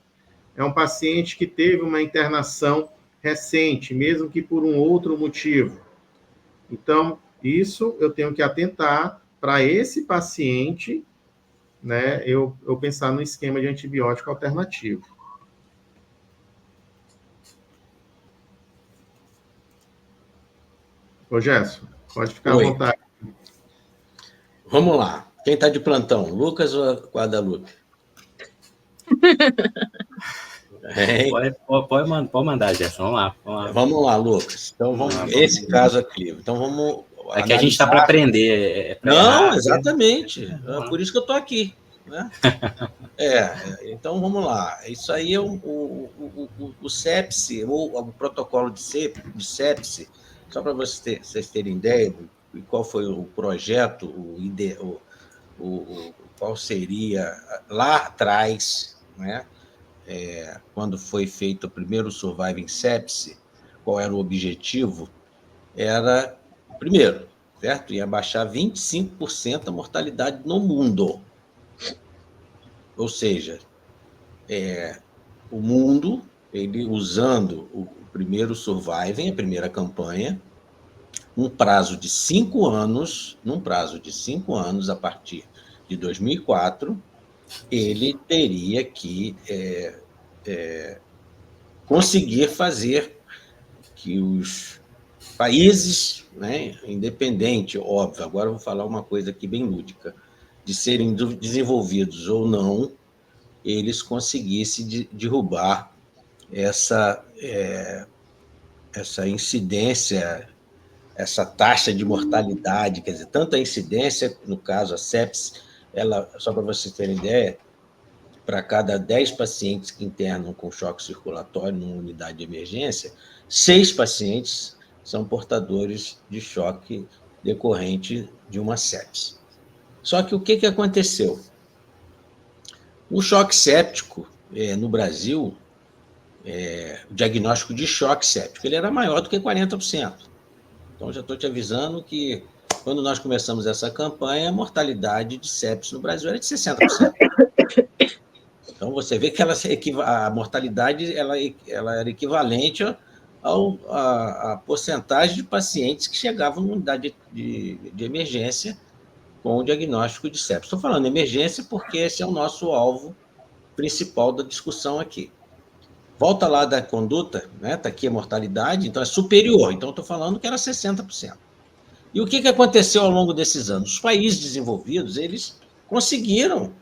É um paciente que teve uma internação recente, mesmo que por um outro motivo. Então, isso eu tenho que atentar para esse paciente, né, eu pensar no esquema de antibiótico alternativo. Ô, Gerson, pode ficar à vontade. Vamos lá. Quem está de plantão, Lucas ou Guadalupe? Pode mandar, Gerson. Vamos lá. Vamos lá, Lucas. Então, esse caso aqui. Então, vamos É que a gente está para aprender. Não, exatamente. Por isso que eu estou aqui. Né? Então, vamos lá. Isso aí é o sepsi, ou o protocolo de sepsi, só para vocês terem ideia de qual foi o projeto, qual seria lá atrás, né? Quando foi feito o primeiro Surviving Sepsis, qual era o objetivo? Era, primeiro, certo? Ia baixar 25% a mortalidade no mundo. Ou seja, o mundo, ele usando o primeiro Surviving, a primeira campanha, num prazo de 5 anos, a partir de 2004, ele teria que conseguir fazer que os países, né, independente, óbvio, agora eu vou falar uma coisa aqui bem lúdica, de serem desenvolvidos ou não, eles conseguissem derrubar essa incidência, essa taxa de mortalidade, quer dizer, tanto a incidência, no caso a sepsis, ela, só para vocês terem ideia, para cada 10 pacientes que internam com choque circulatório numa unidade de emergência, 6 pacientes são portadores de choque decorrente de uma sepsis. Só que o que aconteceu? O choque séptico, no Brasil, o diagnóstico de choque séptico, ele era maior do que 40%. Então, já estou te avisando que, quando nós começamos essa campanha, a mortalidade de sepsis no Brasil era de 60%. Então, você vê que a mortalidade ela era equivalente à porcentagem de pacientes que chegavam na unidade de emergência com o diagnóstico de sepsis. Estou falando emergência porque esse é o nosso alvo principal da discussão aqui. Volta lá da conduta, né? Está aqui a mortalidade, então é superior. Então, estou falando que era 60%. E o que aconteceu ao longo desses anos? Os países desenvolvidos, eles conseguiram,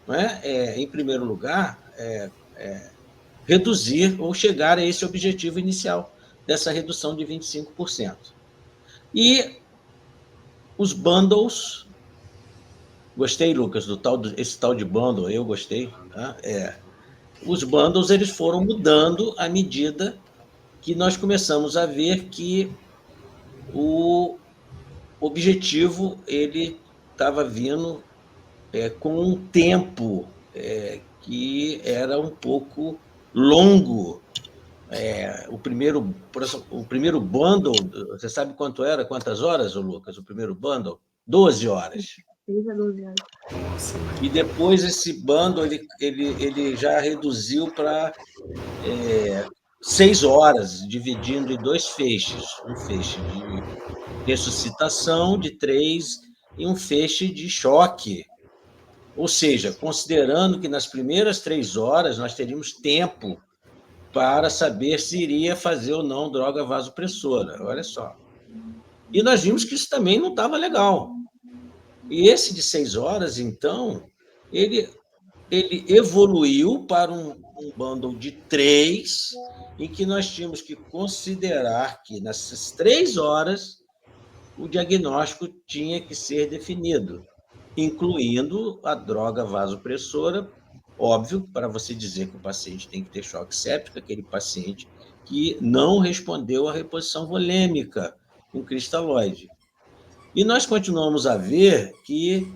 né, em primeiro lugar, reduzir ou chegar a esse objetivo inicial dessa redução de 25%. E os bundles, gostei, Lucas, esse tal de bundle, eu gostei, né? Os bundles, eles foram mudando à medida que nós começamos a ver que o objetivo ele estava vindo com um tempo que era um pouco longo. O primeiro bundle, você sabe quanto era? Quantas horas, Lucas? O primeiro bundle? 12 horas. 6 a 12 horas. E depois esse bundle ele já reduziu para 6 horas, dividindo em 2 feixes. Um feixe de ressuscitação de 3 e um feixe de choque. Ou seja, considerando que nas primeiras 3 horas nós teríamos tempo para saber se iria fazer ou não droga vasopressora. Olha só. E nós vimos que isso também não estava legal. E esse de 6 horas, então, ele evoluiu para um bundle de 3, em que nós tínhamos que considerar que nessas 3 horas o diagnóstico tinha que ser definido, incluindo a droga vasopressora, óbvio, para você dizer que o paciente tem que ter choque séptico, aquele paciente que não respondeu à reposição volêmica com cristalóide. E nós continuamos a ver que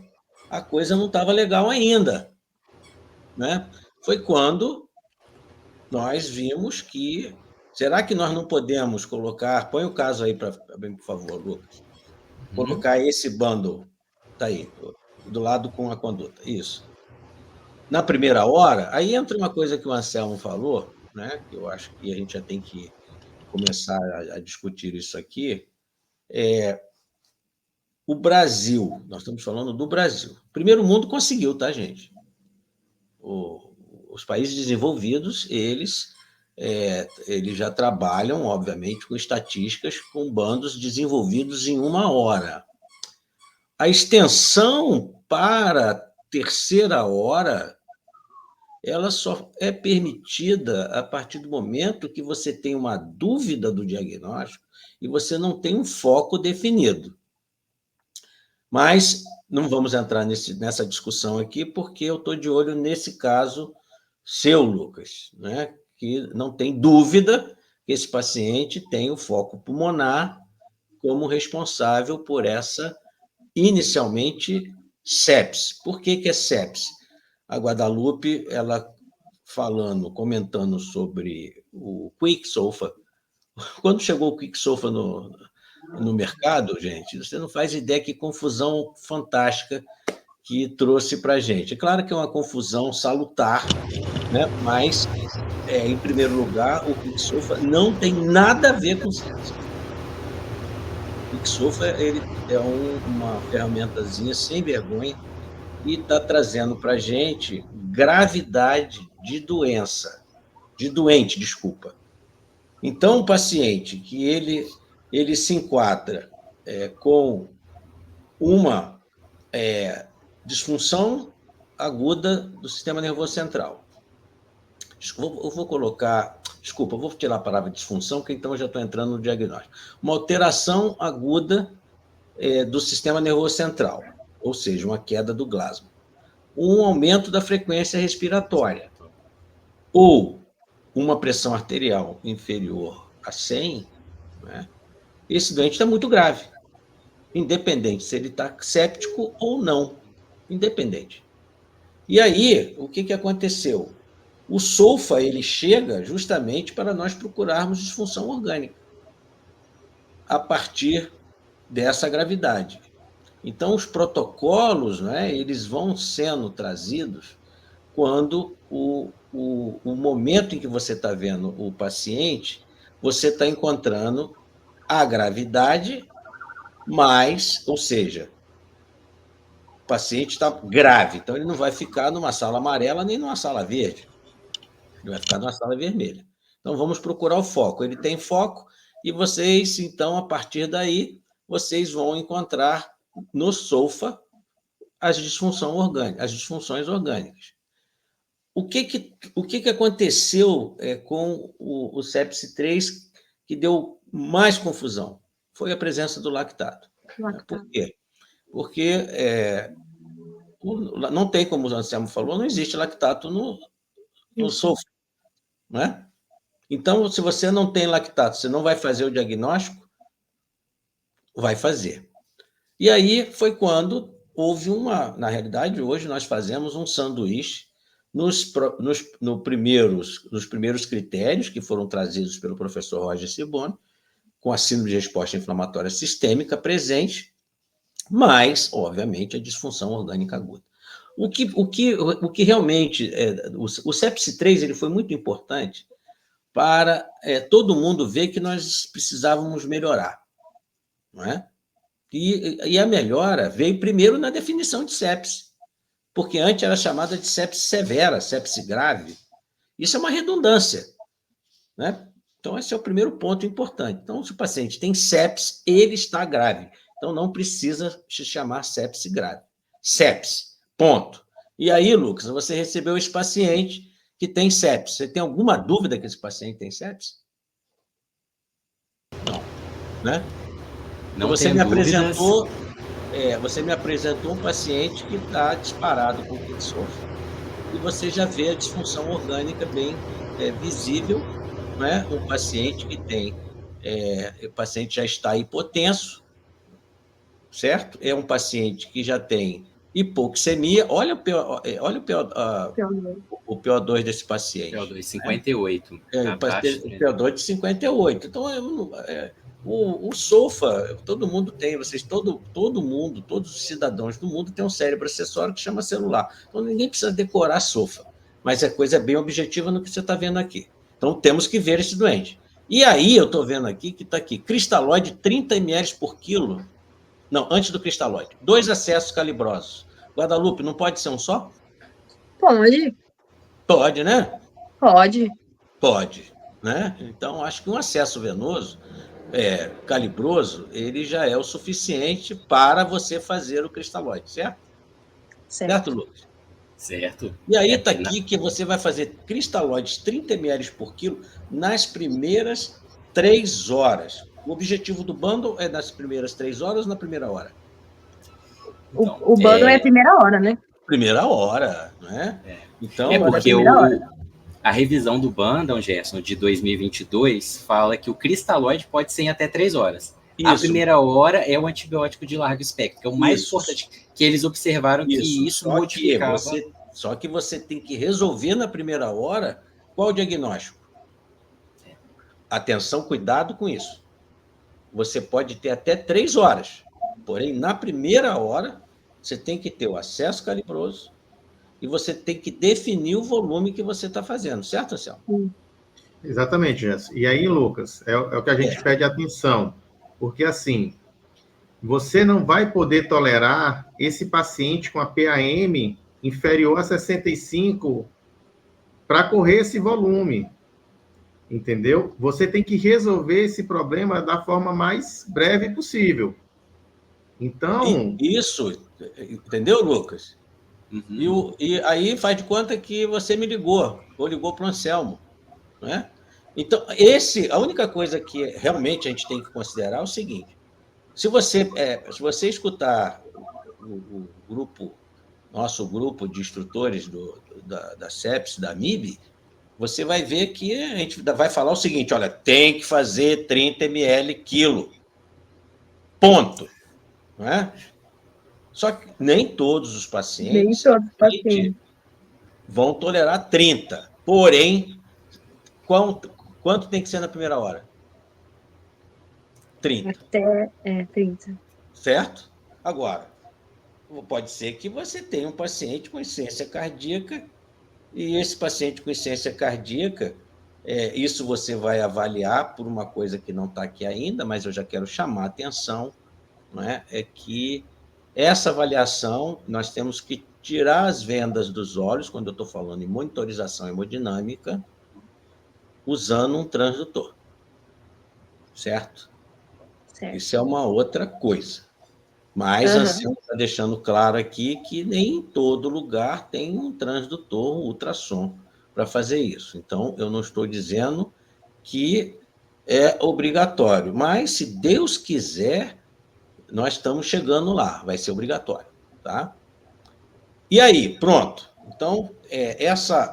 a coisa não estava legal ainda, né? Foi quando nós vimos que... Será que nós não podemos colocar... Põe o caso aí, por favor, Lucas. Colocar esse bundle, tá aí, do lado com a conduta. Isso. Na primeira hora, aí entra uma coisa que o Anselmo falou, né? Que eu acho que a gente já tem que começar a discutir isso aqui. O Brasil, nós estamos falando do Brasil. O primeiro mundo conseguiu, tá, gente? Os países desenvolvidos, eles já trabalham, obviamente, com estatísticas com bandos desenvolvidos em 1 hora. A extensão para a terceira hora ela só é permitida a partir do momento que você tem uma dúvida do diagnóstico e você não tem um foco definido. Mas não vamos entrar nessa discussão aqui, porque eu estou de olho nesse caso seu, Lucas, né? Que não tem dúvida que esse paciente tem o foco pulmonar como responsável por essa, inicialmente, sepse. Por que é sepse? A Guadalupe, ela comentando sobre o Quicksilver. Quando chegou o Quicksilver no mercado, gente, você não faz ideia que confusão fantástica que trouxe para a gente. É claro que é uma confusão salutar, né? Mas, em primeiro lugar, o Quicksilver não tem nada a ver com sepse. O Quicksilver, ele é uma ferramentazinha sem vergonha e está trazendo para a gente gravidade de doente, desculpa. Então, o paciente que ele se enquadra com uma disfunção aguda do sistema nervoso central. Eu vou colocar... Desculpa, eu vou tirar a palavra disfunção, porque então eu já estou entrando no diagnóstico. Uma alteração aguda do sistema nervoso central, ou seja, uma queda do glasma. Um aumento da frequência respiratória, ou uma pressão arterial inferior a 100, né? Esse doente está muito grave, independente se ele está séptico ou não, independente. E aí, o que aconteceu? O SOFA, ele chega justamente para nós procurarmos disfunção orgânica a partir dessa gravidade. Então, os protocolos, né, eles vão sendo trazidos quando o momento em que você está vendo o paciente, você está encontrando a gravidade, ou seja, o paciente está grave, então ele não vai ficar numa sala amarela nem numa sala verde, ele vai ficar numa sala vermelha. Então, vamos procurar o foco. Ele tem foco e vocês, então, a partir daí, vocês vão encontrar no SOFA as disfunções orgânicas. O que aconteceu com o sepse 3 que deu mais confusão? Foi a presença do lactato. Por quê? Porque não tem, como o Anselmo falou, não existe lactato no SOFA, né? Então, se você não tem lactato, você não vai fazer o diagnóstico? Vai fazer. E aí foi quando houve na realidade, hoje nós fazemos um sanduíche nos primeiros critérios que foram trazidos pelo professor Roger Cibone, com a síndrome de resposta inflamatória sistêmica presente, mas, obviamente, a disfunção orgânica aguda. O que realmente... o sepse 3 ele foi muito importante para todo mundo ver que nós precisávamos melhorar, não é? E a melhora veio primeiro na definição de sepse, porque antes era chamada de sepse severa, sepse grave. Isso é uma redundância, né? Então, esse é o primeiro ponto importante. Então, se o paciente tem sepse, ele está grave. Então, não precisa se chamar sepse grave. Sepse, ponto. E aí, Lucas, você recebeu esse paciente que tem sepse. Você tem alguma dúvida que esse paciente tem sepse? Não, né? Não você me me apresentou um paciente que está disparado com Quicksilver. E você já vê a disfunção orgânica bem visível, né? Um paciente que tem... o paciente já está hipotenso, certo? É um paciente que já tem hipoxemia. Olha o PO2 desse paciente. PO2, 58. O PO2 de 58. Então, o SOFA, todo mundo tem, todo mundo, todos os cidadãos do mundo têm um cérebro acessório que chama celular. Então, ninguém precisa decorar SOFA, mas é coisa bem objetiva no que você está vendo aqui. Então, temos que ver esse doente. E aí, eu estou vendo aqui que está aqui, cristalóide 30 ml por quilo. Não, antes do cristalóide. 2 acessos calibrosos. Guadalupe, não pode ser um só? Pode. Pode, né? Pode. Pode, né? Então, acho que um acesso venoso calibroso, ele já é o suficiente para você fazer o cristalóide, certo? Certo, Lucas? Certo. E aí está aqui que você vai fazer cristalóides 30 ml por quilo nas primeiras 3 horas. O objetivo do bundle é nas primeiras 3 horas ou na primeira hora? Então, o bundle é a primeira hora, né? Primeira hora, né? Então, porque a revisão do bundle, Gerson, de 2022, fala que o cristalóide pode ser em até 3 horas. Isso. A primeira hora é o antibiótico de largo espectro, que é o mais importante, que eles observaram que isso modificava... Só que você tem que resolver na primeira hora qual o diagnóstico. Atenção, cuidado com isso. Você pode ter até 3 horas, porém, na primeira hora, você tem que ter o acesso calibroso e você tem que definir o volume que você está fazendo, certo, Anselmo? Exatamente, Gerson. E aí, Lucas, é o que a gente pede atenção, porque assim, você não vai poder tolerar esse paciente com a PAM inferior a 65 para correr esse volume, entendeu? Você tem que resolver esse problema da forma mais breve possível. Então... Isso, entendeu, Lucas? Uhum. E aí faz de conta que você me ligou, ou ligou para o Anselmo, né? Então, a única coisa que realmente a gente tem que considerar é o seguinte: se você escutar o grupo, nosso grupo de instrutores da CEPS, da MIB, você vai ver que a gente vai falar o seguinte: olha, tem que fazer 30 ml quilo. Ponto. Não é? Só que nem todos os pacientes vão tolerar 30. Porém, quanto tem que ser na primeira hora? 30. Até 30. Certo? Agora, pode ser que você tenha um paciente com insuficiência cardíaca e esse paciente com insuficiência cardíaca, isso você vai avaliar por uma coisa que não está aqui ainda, mas eu já quero chamar a atenção, não é? É que essa avaliação, nós temos que tirar as vendas dos olhos, quando eu estou falando em monitorização hemodinâmica, usando um transdutor. Certo? Isso é uma outra coisa. Mas a Anselmo está deixando claro aqui que nem em todo lugar tem um transdutor, um ultrassom, para fazer isso. Então, eu não estou dizendo que é obrigatório, mas, se Deus quiser, nós estamos chegando lá, vai ser obrigatório, tá? E aí, pronto. Então,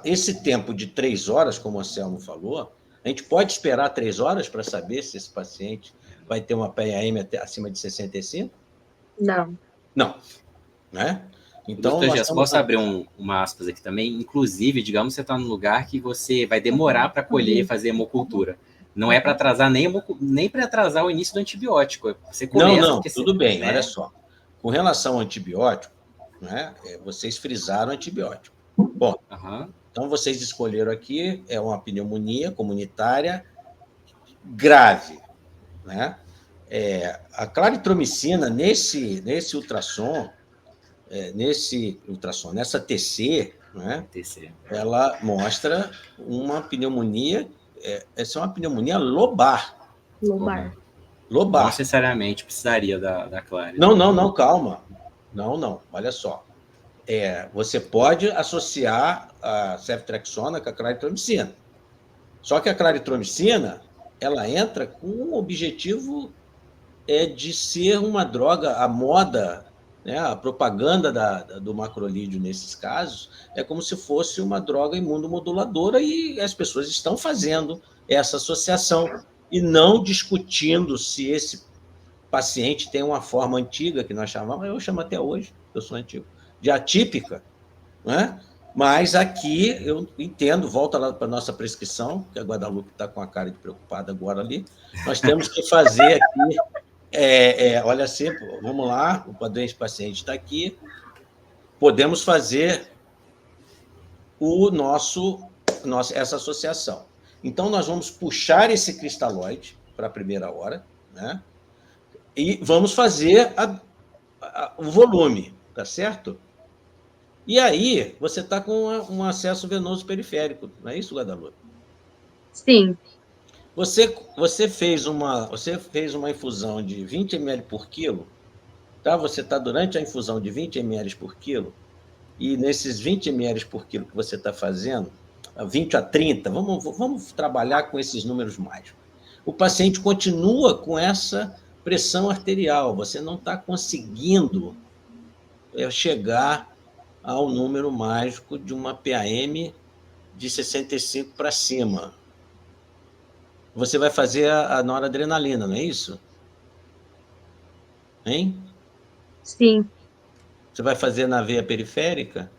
esse tempo de 3 horas, como o Anselmo falou, a gente pode esperar 3 horas para saber se esse paciente vai ter uma PAM acima de 65? Não. Não. Né? Então, posso abrir uma aspas aqui também? Inclusive, digamos que você está num lugar que você vai demorar para colher e fazer hemocultura. Não é para atrasar nem para atrasar o início do antibiótico. Você começa, não, tudo bem, olha só. Com relação ao antibiótico, né, vocês frisaram antibiótico. Bom, então vocês escolheram aqui, é uma pneumonia comunitária grave. Né? A claritromicina, nesse ultrassom, nessa TC, né, ela mostra uma pneumonia, essa é uma pneumonia lobar. Não necessariamente precisaria da Clary. Não, calma. Não, olha só. Você pode associar a ceftriaxona com a claritromicina. Só que a claritromicina, ela entra com o objetivo de ser uma droga, a moda, né, a propaganda do macrolídeo nesses casos, é como se fosse uma droga imunomoduladora e as pessoas estão fazendo essa associação e não discutindo se esse paciente tem uma forma antiga, que nós chamamos, eu chamo até hoje, eu sou antigo, de atípica, né? Mas aqui eu entendo, volta lá para a nossa prescrição, que a Guadalupe está com a cara de preocupada agora ali, nós temos que fazer aqui, olha assim, vamos lá, o padrão de paciente está aqui, podemos fazer essa associação. Então, nós vamos puxar esse cristalóide para a primeira hora, né? E vamos fazer o volume, tá certo? E aí, você está com um acesso venoso periférico, não é isso, Guadalupe? Sim. Você fez uma infusão de 20 ml por quilo, tá? Você está durante a infusão de 20 ml por quilo, e nesses 20 ml por quilo que você está fazendo, 20 a 30, vamos trabalhar com esses números mágicos. O paciente continua com essa pressão arterial, você não está conseguindo chegar ao número mágico de uma PAM de 65 para cima. Você vai fazer a noradrenalina, não é isso? Hein? Sim. Você vai fazer na veia periférica?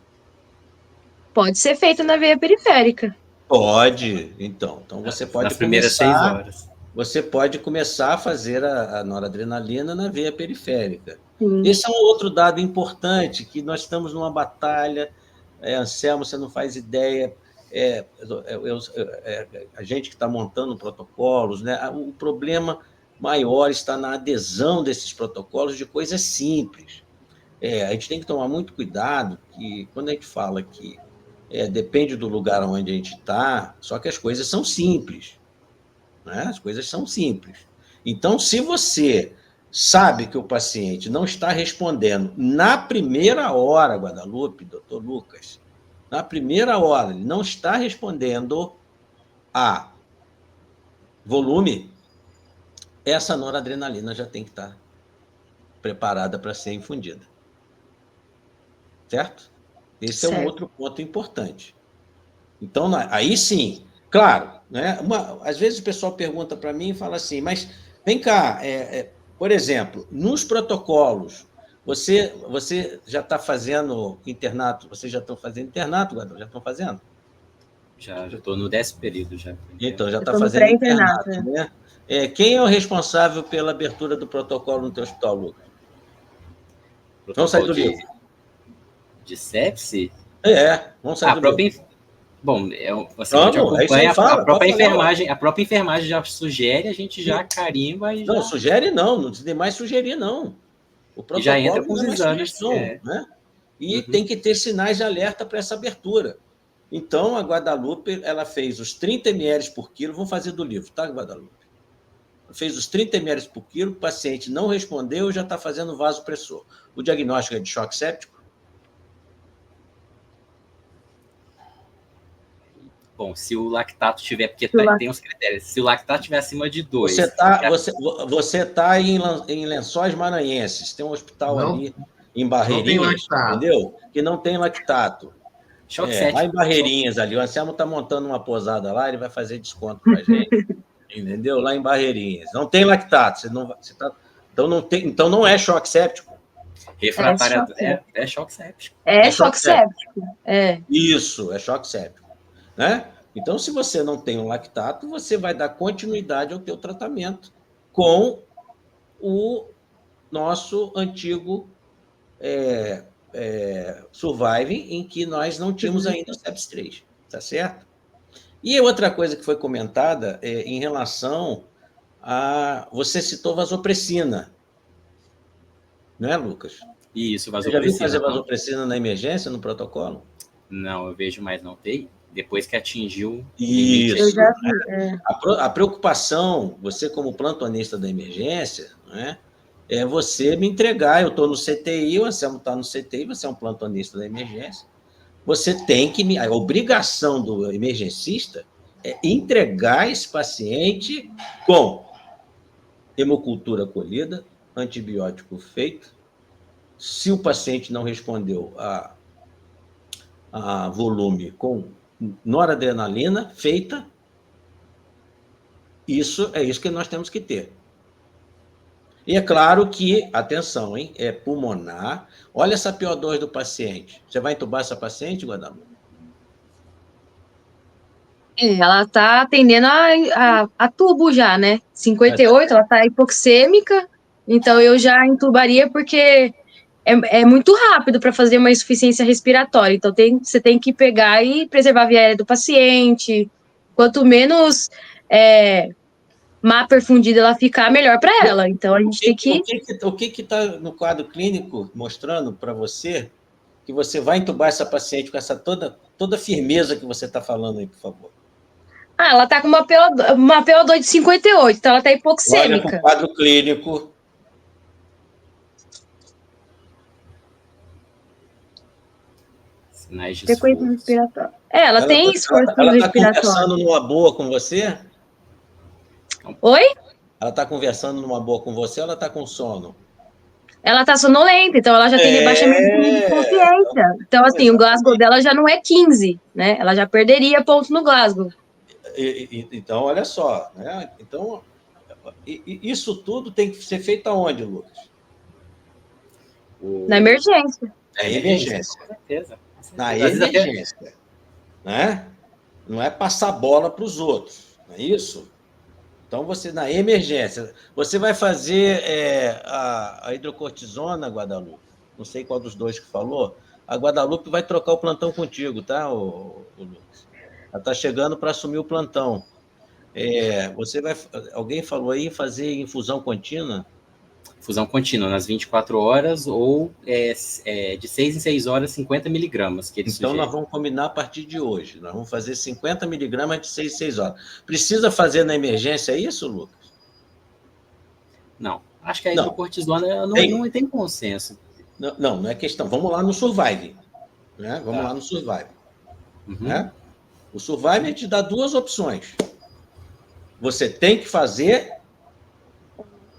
Pode ser feito na veia periférica. Pode, então você pode nas primeiras 6 horas. Você pode começar a fazer a noradrenalina na veia periférica. Sim. Esse é um outro dado importante, que nós estamos numa batalha, Anselmo, você não faz ideia, a gente que está montando protocolos, né? O problema maior está na adesão desses protocolos de coisas simples. A gente tem que tomar muito cuidado, que quando a gente fala que depende do lugar onde a gente está, só que as coisas são simples. Né? As coisas são simples. Então, se você sabe que o paciente não está respondendo na primeira hora, Guadalupe, doutor Lucas, na primeira hora, ele não está respondendo a volume, essa noradrenalina já tem que estar preparada para ser infundida. Certo? Esse é um outro ponto importante. Então, aí sim, claro, né? Às vezes o pessoal pergunta para mim e fala assim, mas vem cá, por exemplo, nos protocolos, você já está fazendo internato? Vocês já estão fazendo internato, Guadalupe? Já estão fazendo? Já estou no 10º período já. Então, já está fazendo internato, né? Quem é o responsável pela abertura do protocolo no teu hospital, Lucas? Vamos sair do livro. De sepse? Vamos sair do livro. Bom, você acompanha a própria enfermagem já sugere, a gente já carimba e não sugere não tem mais sugerir não. O protocolo já entra com os exames, né? E tem que ter sinais de alerta para essa abertura. Então a Guadalupe, ela fez os 30 ml por quilo, vamos fazer do livro, tá, Guadalupe? Fez os 30 ml por quilo, o paciente não respondeu, já está fazendo vasopressor. O diagnóstico é de choque séptico? Bom, se o lactato tiver, porque tem uns critérios, se o lactato tiver acima de 2... Você está em Lençóis Maranhenses, tem um hospital ali em Barreirinhas, entendeu? Que não tem lactato. Lá em Barreirinhas ali, o Anselmo está montando uma posada lá, ele vai fazer desconto para a gente, entendeu? Lá em Barreirinhas. Não tem lactato, então não é choque séptico. Refratário é choque séptico. É choque séptico. Isso, é choque séptico. Né? Então, se você não tem um lactato, você vai dar continuidade ao teu tratamento com o nosso antigo Surviving, em que nós não tínhamos ainda o sepsis 3, tá certo? E outra coisa que foi comentada em relação a... Você citou vasopressina, não é, Lucas? Isso, vasopressina. Você já viu fazer vasopressina na emergência, no protocolo? Não, eu vejo, mas não tem. Depois que atingiu... Isso. A preocupação, você como plantonista da emergência, né, é você me entregar. Eu estou no CTI, o Anselmo está no CTI, você é um plantonista da emergência. Você tem que... A obrigação do emergencista é entregar esse paciente com hemocultura colhida, antibiótico feito. Se o paciente não respondeu a volume com noradrenalina feita, isso é isso que nós temos que ter. E é claro que, atenção, hein, é pulmonar. Olha essa PO2 do paciente. Você vai entubar essa paciente, Guadalupe? Ela está atendendo a tubo já, né? 58, ela está hipoxêmica, então eu já entubaria porque é muito rápido para fazer uma insuficiência respiratória. Então, você tem que pegar e preservar a via aérea do paciente. Quanto menos má perfundida ela ficar, melhor para ela. Então, a gente tem que... O que está no quadro clínico mostrando para você que você vai entubar essa paciente com essa toda firmeza que você está falando aí, por favor? Ela está com uma PO2 de 58, então ela está hipoxêmica. Olha para o quadro clínico. . Sinais de Frequência esforço. respiratória. Ela tem esforço Ela está respiratório. conversando numa boa com você? Oi? Ela está conversando numa boa com você ou ela está com sono? Ela tá sonolenta, então ela já tem rebaixamento de consciência. Então, assim, o Glasgow dela já não é 15, né? Ela já perderia ponto no Glasgow. Então, olha só, né? Então, isso tudo tem que ser feito aonde, Lucas? Na emergência. Na emergência. Com certeza. Na emergência. Né? Não é passar bola para os outros, não é isso? Então, você, na emergência, você vai fazer a hidrocortisona, Guadalupe? Não sei qual dos dois que falou. A Guadalupe vai trocar o plantão contigo, tá, o Lucas? Ela está chegando para assumir o plantão. Alguém falou aí fazer infusão contínua? Infusão contínua, nas 24 horas ou de 6 em 6 horas, 50 miligramas. Que ele então, sugere. nós vamos combinar a partir de hoje. Nós vamos fazer 50 miligramas de 6 em 6 horas. Precisa fazer na emergência, é isso, Lucas? Não. Acho que a hidrocortisona não tem consenso. Não é questão. Vamos lá no Survive. Né? Vamos lá no Survive. Uhum. Né? O Survive te dá duas opções. Você tem que fazer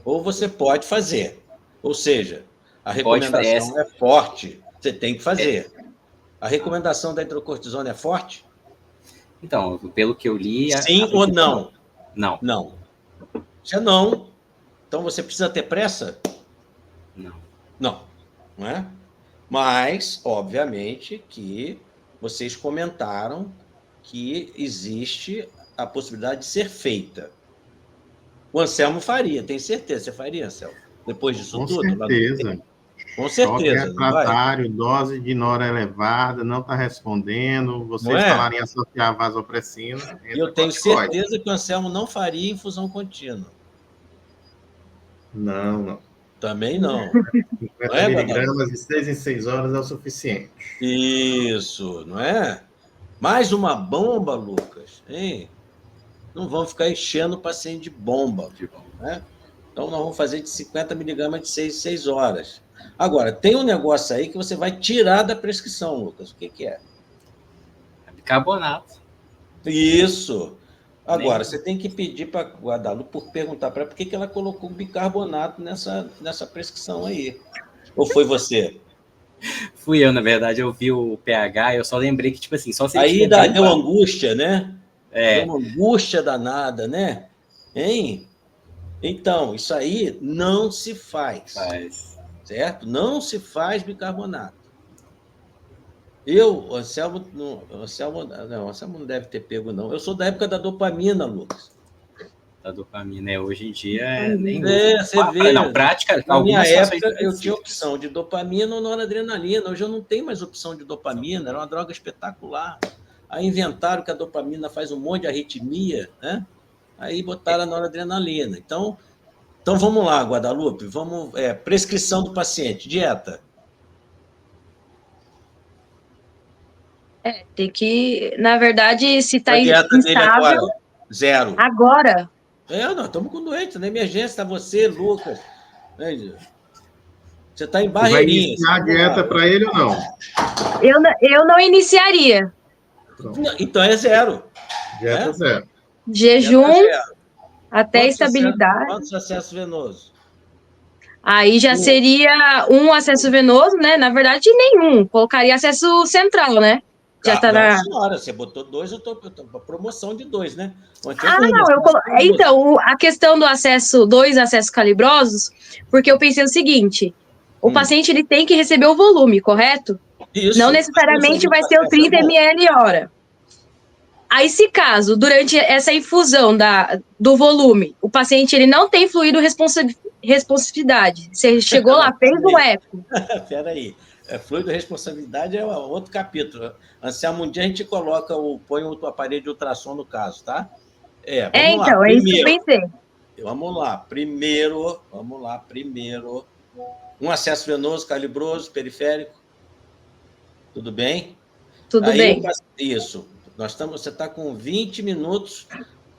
ou você pode fazer. Ou seja, a recomendação é forte. Você tem que fazer. A recomendação da hidrocortisona é forte? Então, pelo que eu li... Sim ou não? Não. Não. Se é não, então você precisa ter pressa? Não. Não. Não é? Mas, obviamente, que vocês comentaram que existe a possibilidade de ser feita. O Anselmo faria, tem certeza. Você faria, Anselmo? Depois disso tudo? Certeza. Com certeza. Choque refratário, dose de nora elevada, não está respondendo. Vocês falarem em associar a vasopressina. Eu tenho certeza que o Anselmo não faria infusão contínua. Não. Também não. 50 miligramas de 6 em 6 horas é o suficiente. Isso, não é? Mais uma bomba, Lucas, hein? Não vamos ficar enchendo o paciente de bomba. Né? Então, nós vamos fazer de 50 miligramas de 6 em 6 horas. Agora, tem um negócio aí que você vai tirar da prescrição, Lucas. O que é? Bicarbonato. Isso. Agora, você tem que pedir para a Guadalupe perguntar para ela por que ela colocou bicarbonato nessa prescrição aí. Ou foi você? Fui eu, na verdade, eu vi o pH, eu só lembrei que, tipo assim, só se aí deu angústia, né? Deu uma angústia danada, né? Hein? Então, isso aí não se faz. Certo? Não se faz bicarbonato. O Anselmo não deve ter pego, não. Eu sou da época da dopamina, Lucas. Da dopamina, hoje em dia nem você vê. Não, prática. Na minha época, eu tinha opção de dopamina ou noradrenalina. Hoje eu não tenho mais opção de dopamina, era uma droga espetacular. Aí inventaram que a dopamina faz um monte de arritmia, né? Aí botaram a noradrenalina. Então vamos lá, Guadalupe. Vamos, prescrição do paciente, dieta. Tem que, na verdade, se está instável... Agora, 0. Agora? Nós estamos com doente, na emergência, está você, Lucas. Você está em Barreirinha. Vai iniciar a dieta para ele ou não? Eu não iniciaria. Então é 0. Dieta 0. Jejum até estabilidade. Quantos acessos venosos? Aí já seria um acesso venoso, né? Na verdade, nenhum. Colocaria acesso central, né? Já tá senhora, você botou 2, eu tô promoção de 2, né? Então, a questão do acesso, 2 acessos calibrosos, porque eu pensei o seguinte, o paciente ele tem que receber o volume, correto? Isso. Não necessariamente vai ser o 30 ml hora. Aí, se caso, durante essa infusão do volume, o paciente ele não tem fluido responsividade, você chegou lá, fez um eco. Peraí. Fluido responsabilidade é outro capítulo. Anselmo, um dia a gente põe o aparelho de ultrassom no caso, tá? Vamos lá. É isso que eu pensei. Vamos lá. Primeiro, um acesso venoso, calibroso, periférico. Tudo bem? Tudo bem. Isso. Você está com 20 minutos,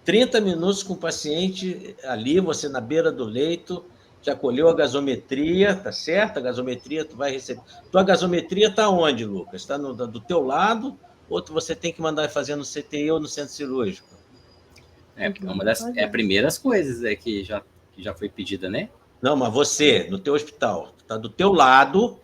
30 minutos com o paciente ali, você na beira do leito, Já colheu a gasometria, tá certo? A gasometria tu vai receber. Tua gasometria está onde, Lucas? Está do teu lado ou você tem que mandar fazer no CTI ou no centro cirúrgico? É uma das primeiras coisas que já foi pedida, né? Não, mas você, no teu hospital, está do teu lado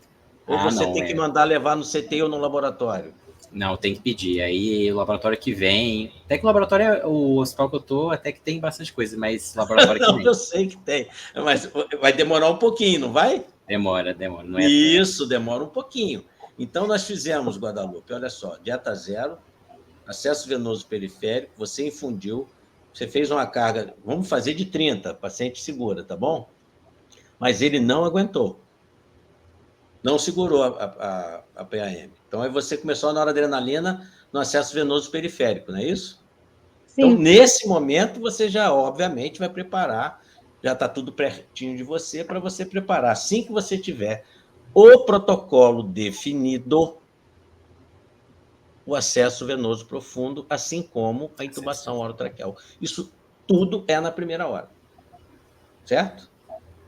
ou você não, tem que mandar levar no CTI ou no laboratório? Não, tem que pedir. Aí o laboratório que vem. Até que o laboratório, o hospital que eu tô, até que tem bastante coisa, mas o laboratório que Não, vem. eu sei que tem. Mas vai demorar um pouquinho, não vai? Demora. Não é Isso, demora um pouquinho. Então, nós fizemos, Guadalupe, olha só, dieta zero, acesso venoso periférico, você infundiu, você fez uma carga, vamos fazer de 30, paciente segura, tá bom? Mas ele não aguentou. Não segurou a PAM. Então, aí você começou na noradrenalina no acesso venoso periférico, não é isso? Sim. Então, nesse momento, você já, obviamente, vai preparar, já está tudo pertinho de você, para você preparar. Assim que você tiver o protocolo definido, o acesso venoso profundo, assim como a intubação orotraqueal. Isso tudo é na primeira hora. Certo?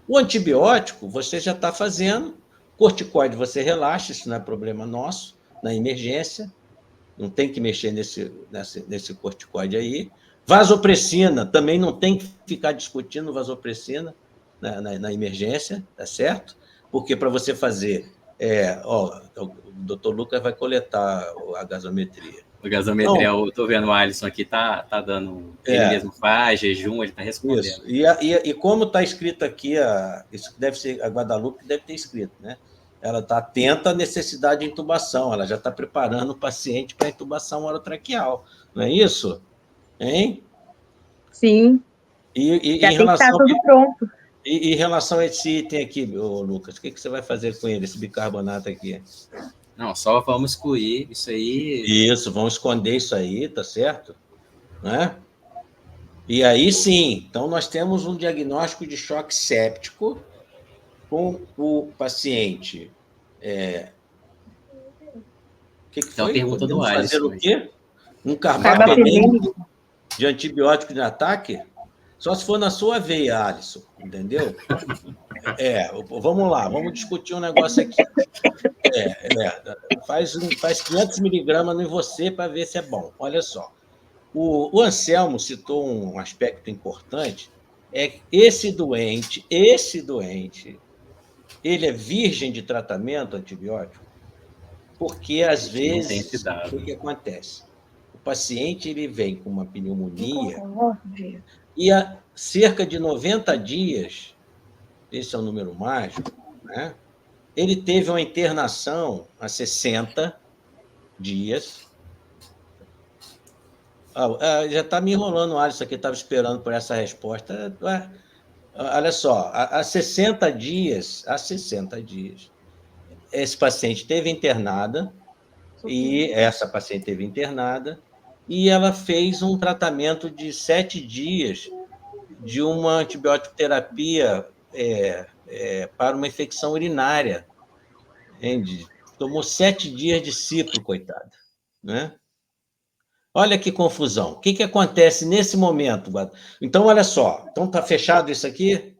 O antibiótico, você já está fazendo. Corticoide, você relaxa, isso não é problema nosso, na emergência. Não tem que mexer nesse corticoide aí. Vasopressina, também não tem que ficar discutindo vasopressina na emergência, tá certo? Porque para você fazer... o doutor Lucas vai coletar a gasometria. O gasometria, eu tô vendo o Alisson aqui, tá dando... Ele mesmo faz, jejum, ele tá respondendo. Isso. E como está escrito aqui, isso deve ser a Guadalupe, deve ter escrito, né? Ela está atenta à necessidade de intubação, ela já está preparando o paciente para intubação orotraqueal, não é isso? Hein? Sim. E já em tem que estar tudo pronto. E em relação a esse item aqui, Lucas, o que você vai fazer com ele, esse bicarbonato aqui? Não, só vamos excluir isso aí. Isso, vamos esconder isso aí, tá certo? Né? E aí sim, então nós temos um diagnóstico de choque séptico com o paciente. O que foi? Então, a pergunta do Alisson. Fazer o quê? Um carbapelêmico de antibiótico de ataque? Só se for na sua veia, Alisson, entendeu? Vamos lá, vamos discutir um negócio aqui. Faz 500 miligramas em você para ver se é bom. Olha só. O Anselmo citou um aspecto importante, é que esse doente, ele é virgem de tratamento antibiótico, porque, às vezes, o que acontece? O paciente ele vem com uma pneumonia e há cerca de 90 dias, esse é o número mágico, né? Ele teve uma internação há 60 dias. Já está me enrolando o Alisson aqui, estava esperando por essa resposta. Olha só, há 60 dias, esse paciente esteve internada, e essa paciente esteve internada, e ela fez um tratamento de 7 dias de uma antibiótico terapia para uma infecção urinária. Entende? Tomou 7 dias de cipro, coitada. Né? Olha que confusão. O que acontece nesse momento? Então, olha só. Então, está fechado isso aqui?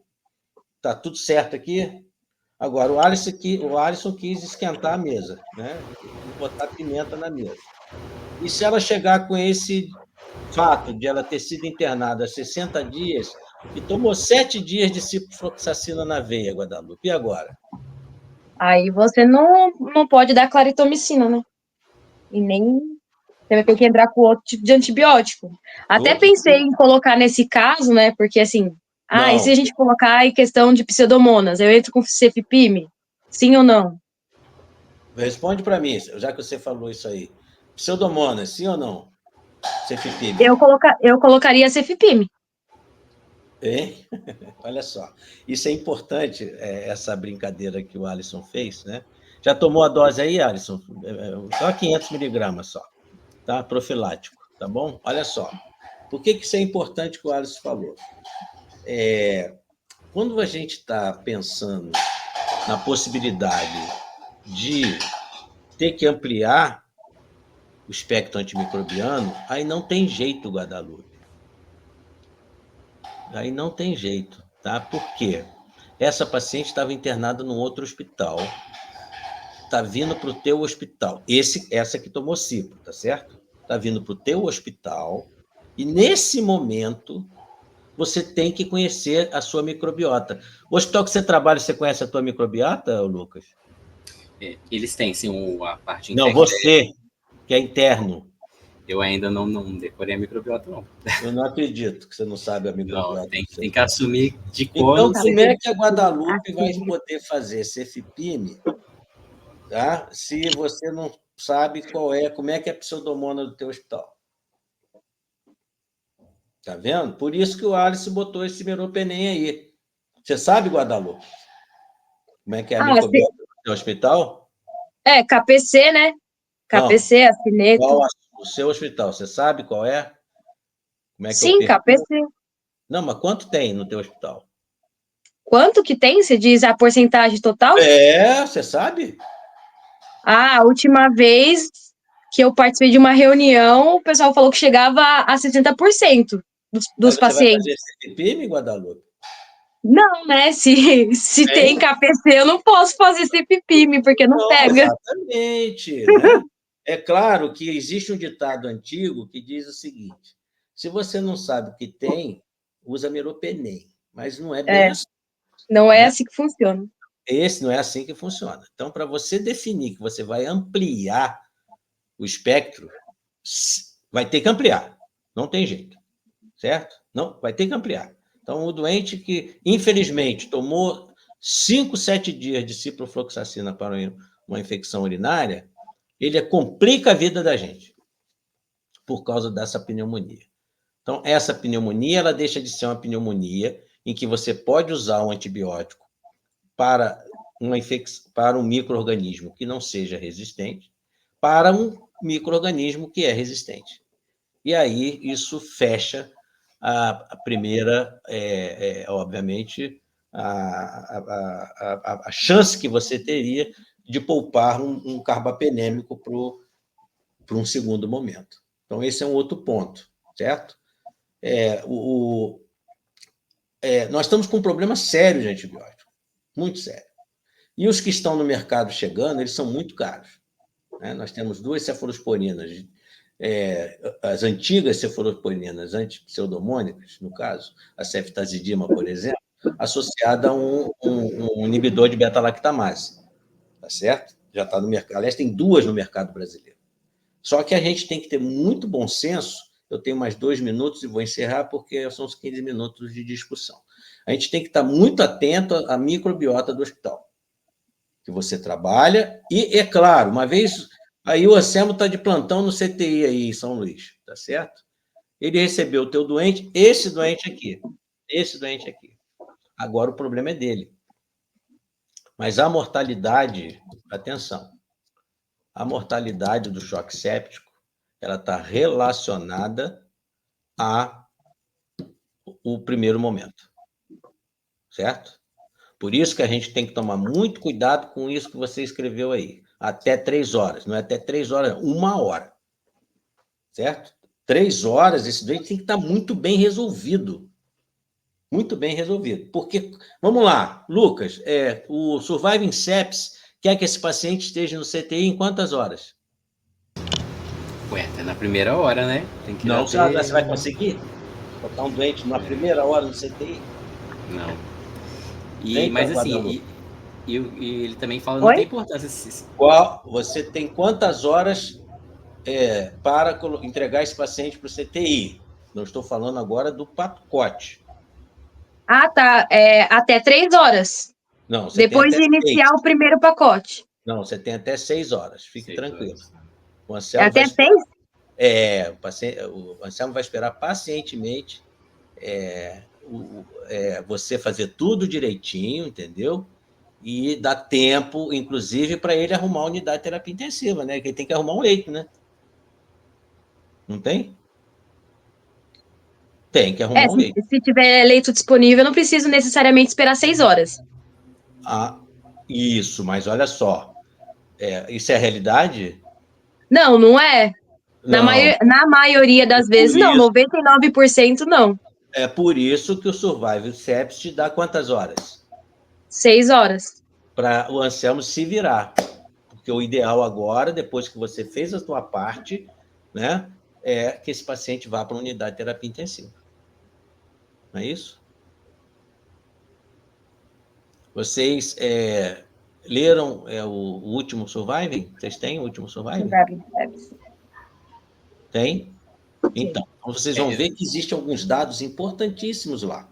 Está tudo certo aqui? Agora, o Alisson quis esquentar a mesa, né? Botar pimenta na mesa. E se ela chegar com esse fato de ela ter sido internada há 60 dias e tomou 7 dias de ciprofloxacina na veia, Guadalupe, e agora? Aí você não pode dar claritomicina, né? E nem... Você vai ter que entrar com outro tipo de antibiótico. Até pensei em colocar nesse caso, né? Porque, assim... e se a gente colocar em questão de pseudomonas, eu entro com cefipime? Sim ou não? Responde para mim, já que você falou isso aí. Pseudomonas, sim ou não? Cefipime. Eu colocaria cefipime. Olha só. Isso é importante, essa brincadeira que o Alisson fez, né? Já tomou a dose aí, Alisson? Só 500 miligramas só, tá? Profilático, tá bom? Olha só. Por que isso é importante que o Alisson falou? Quando a gente está pensando na possibilidade de ter que ampliar o espectro antimicrobiano, aí não tem jeito, Guadalupe. Aí não tem jeito, tá? Por quê? essa paciente estava internada num outro hospital, está vindo para o teu hospital. Essa que tomou cipro, tá certo? Está vindo para o teu hospital e, nesse momento, você tem que conhecer a sua microbiota. O hospital que você trabalha, você conhece a tua microbiota, Lucas? Eles têm, sim, a parte Não, você, que é interno. Eu ainda não decorei a microbiota, não. Eu não acredito que você não sabe a microbiota. Não, tem que assumir de cor. Então, como é que a Guadalupe vai poder fazer cefipime, tá? Se você não sabe como é que é a pseudomonas do teu hospital? Tá vendo? Por isso que o Alice botou esse meropenem aí. Você sabe, Guadalupe, como é que é a microbiota do teu hospital? KPC, né? KPC, acineto. Qual o seu hospital? Você sabe qual é? Como é que Sim, KPC. Não, mas quanto tem no teu hospital? Quanto que tem? Você diz a porcentagem total? Você sabe? A última vez que eu participei de uma reunião, o pessoal falou que chegava a 60% dos pacientes. Você vai fazer CPIM, Guadalupe? Não, né? Se tem KPC, eu não posso fazer CPIM, porque não pega. Exatamente, né? É claro que existe um ditado antigo que diz o seguinte: se você não sabe o que tem, usa meropenem. Mas não é bem assim. Não é assim que funciona. Esse não é assim que funciona. Então, para você definir que você vai ampliar o espectro, vai ter que ampliar. Não tem jeito. Certo? Não, vai ter que ampliar. Então, o doente que, infelizmente, tomou 5, 7 dias de ciprofloxacina para uma infecção urinária, ele complica a vida da gente por causa dessa pneumonia. Então, essa pneumonia, ela deixa de ser uma pneumonia em que você pode usar um antibiótico para um micro-organismo que não seja resistente, para um micro-organismo que é resistente. E aí, isso fecha a primeira, obviamente, a chance que você teria de poupar um carbapenêmico para um segundo momento. Então, esse é um outro ponto, certo? Nós estamos com um problema sério de antibiótico, muito sério. E os que estão no mercado chegando, eles são muito caros, né? Nós temos 2 cefalosporinas, as antigas cefalosporinas antipseudomônicas, no caso, a ceftazidima, por exemplo, associada a um inibidor de beta-lactamase, tá certo? Já está no mercado. Aliás, tem 2 no mercado brasileiro. Só que a gente tem que ter muito bom senso. Eu tenho mais 2 minutos e vou encerrar, porque são os 15 minutos de discussão. A gente tem que estar muito atento à microbiota do hospital que você trabalha. E, é claro, uma vez... Aí o Anselmo está de plantão no CTI aí em São Luís, tá certo? Ele recebeu o teu doente, esse doente aqui. Agora o problema é dele. Mas a mortalidade, atenção, a mortalidade do choque séptico, ela está relacionada ao primeiro momento, certo? Por isso que a gente tem que tomar muito cuidado com isso que você escreveu aí. Até 3 horas. Não é até 3 horas, 1 hora. Certo? 3 horas, esse doente tem que estar muito bem resolvido. Muito bem resolvido. Porque, vamos lá, Lucas, o Surviving Sepsis quer que esse paciente esteja no CTI em quantas horas? Até na primeira hora, né? Tem que não, você vai conseguir botar um doente na primeira hora no CTI? Não. Mas assim, e ele também fala, não tem importância. Você tem quantas horas para entregar esse paciente para o CTI? Não estou falando agora do pacote. Ah, tá. Até 3 horas. Não, depois de iniciar o primeiro pacote. Não, você tem até 6 horas. Fique tranquilo. O Anselmo até 6? O Anselmo vai esperar pacientemente você fazer tudo direitinho, entendeu? E dá tempo, inclusive, para ele arrumar a unidade de terapia intensiva, né? Que ele tem que arrumar um leito, né? Não tem? Tem que arrumar um leito. Se tiver leito disponível, eu não preciso necessariamente esperar 6 horas. Isso, mas olha só. Isso é a realidade? Não, não é. Na maioria das vezes, não. 99% não. É por isso que o Survival Sepsis te dá quantas horas? 6 horas. Para o Anselmo se virar. Porque o ideal agora, depois que você fez a sua parte, né, é que esse paciente vá para uma unidade de terapia intensiva. Não é isso? Vocês leram o último Surviving? Vocês têm o último Surviving? Tem? Então, vocês vão ver que existem alguns dados importantíssimos lá.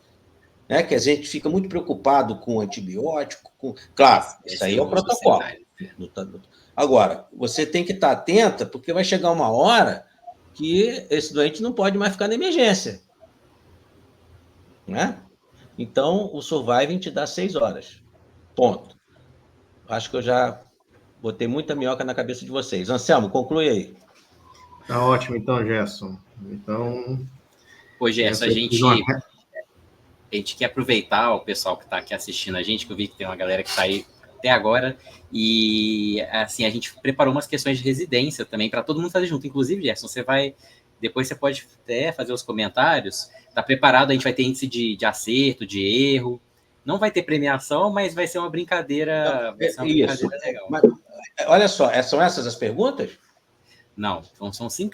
Né? Que a gente fica muito preocupado com antibiótico. Claro, isso aí é o protocolo. Agora, você tem que estar atenta, porque vai chegar uma hora que esse doente não pode mais ficar na emergência. Né? Então, o Surviving te dá 6 horas. Ponto. Acho que eu já botei muita minhoca na cabeça de vocês. Anselmo, conclui aí. Tá ótimo, então, Gerson. Então... Ô, Gerson, a gente quer aproveitar o pessoal que está aqui assistindo a gente, que eu vi que tem uma galera que está aí até agora, e assim, a gente preparou umas questões de residência também para todo mundo fazer junto. Inclusive, Gerson, depois você pode até fazer os comentários. Tá preparado, a gente vai ter índice de acerto, de erro. Não vai ter premiação, mas vai ser uma brincadeira, isso. Legal. Mas, olha só, são essas as perguntas? Não, então são 5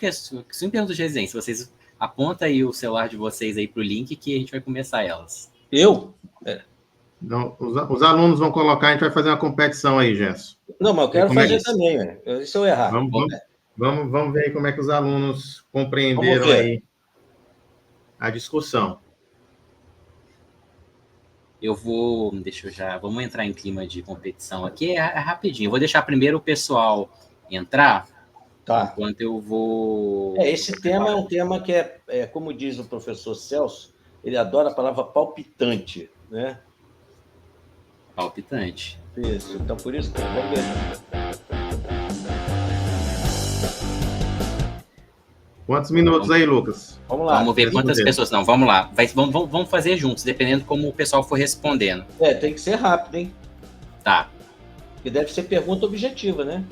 perguntas de residência. Vocês apontam aí o celular de vocês aí para o link que a gente vai começar elas. Eu? Não, os alunos vão colocar, a gente vai fazer uma competição aí, Gerson. Não, mas eu quero fazer também, né? Se eu errar. Vamos ver aí como é que os alunos compreenderam aí a discussão. Vamos entrar em clima de competição aqui, é rapidinho. Eu vou deixar primeiro o pessoal entrar, tá. Enquanto eu vou... Esse tema é um tema que como diz o professor Celso, ele adora a palavra palpitante, né? Palpitante. Isso, então por isso que vamos ver. Quantos minutos aí, Lucas? Vamos lá. Vamos ver quantas pessoas. Não, vamos lá. Vamos fazer juntos, dependendo como o pessoal for respondendo. Tem que ser rápido, hein? Tá. Porque deve ser pergunta objetiva, né?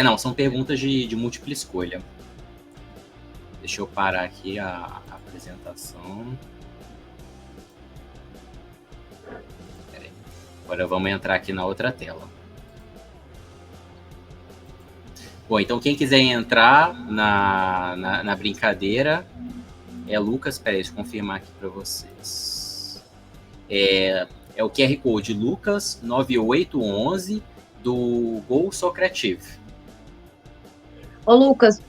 Não, são perguntas de múltipla escolha. Deixa eu parar aqui a apresentação. Peraí. Agora vamos entrar aqui na outra tela. Bom, então quem quiser entrar na brincadeira é Lucas. Peraí, deixa eu confirmar aqui para vocês. É o QR Code Lucas 9811 do Go Socrative. Ô, Lucas,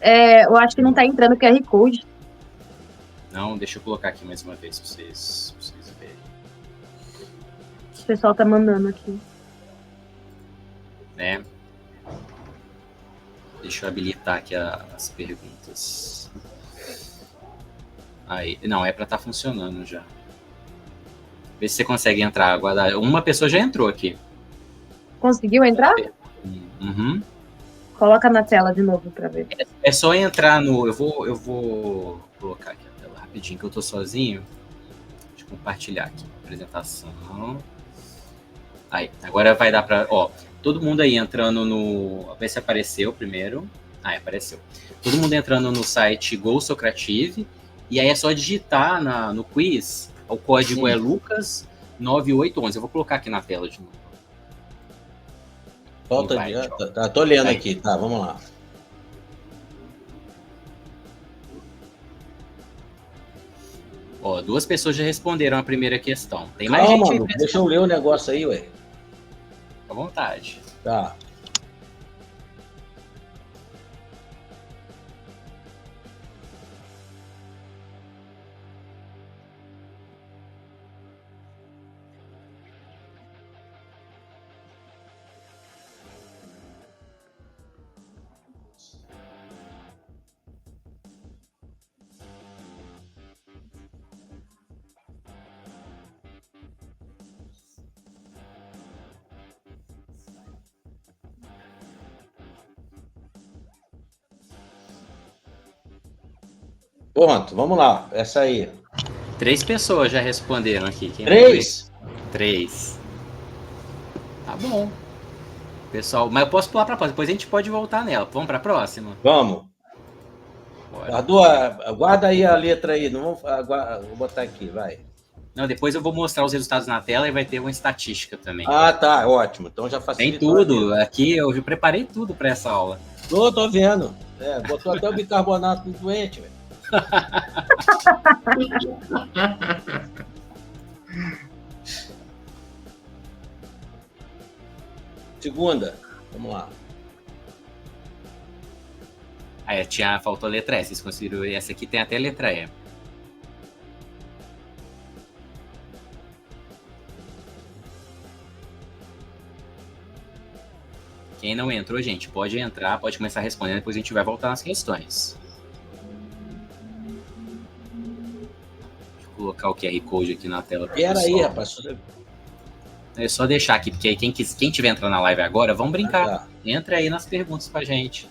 eu acho que não tá entrando o QR Code. Não, deixa eu colocar aqui mais uma vez para vocês verem. O pessoal tá mandando aqui. Deixa eu habilitar aqui as perguntas. Aí, não, é para estar funcionando já. Vê se você consegue entrar. Aguardar. Uma pessoa já entrou aqui. Conseguiu entrar? Uhum. Coloca na tela de novo para ver. É só entrar no... Eu vou colocar aqui a tela rapidinho, que eu tô sozinho. Deixa eu compartilhar aqui a apresentação. Aí, agora vai dar para... Todo mundo aí entrando no... Ver se apareceu primeiro. Apareceu. Todo mundo entrando no site Go Socrative. E aí é só digitar no quiz. O código é Lucas 9811. Eu vou colocar aqui na tela de novo. Volta adiante. Tá, tô lendo aqui. Tá, vamos lá. Duas pessoas já responderam a primeira questão. Tem mais gente aí. Deixa eu ler o negócio aí, ué. Fica à vontade. Tá. Pronto, vamos lá. Essa aí. 3 pessoas já responderam aqui. 3? 3. Tá bom. Pessoal, mas eu posso pular para a próxima. Depois a gente pode voltar nela. Vamos para a próxima? Vamos. Bora. Guarda aí a letra aí. Não vamos, vou botar aqui, vai. Não, depois eu vou mostrar os resultados na tela e vai ter uma estatística também. Ah, tá, ótimo. Então já Tem facilitou. tudo. Aqui eu preparei tudo para essa aula. Tô vendo. Botou até o bicarbonato no doente, velho. Segunda, vamos lá. Aí faltou a letra E. Vocês conseguiram? Essa aqui tem até a letra E. Quem não entrou, gente, pode entrar, pode começar respondendo, depois a gente vai voltar nas questões. Deixa eu colocar o QR Code aqui na tela. Pera aí, rapaz. É só deixar aqui, porque aí quem tiver entrando na live agora, vamos brincar. Tá. Entra aí nas perguntas pra gente.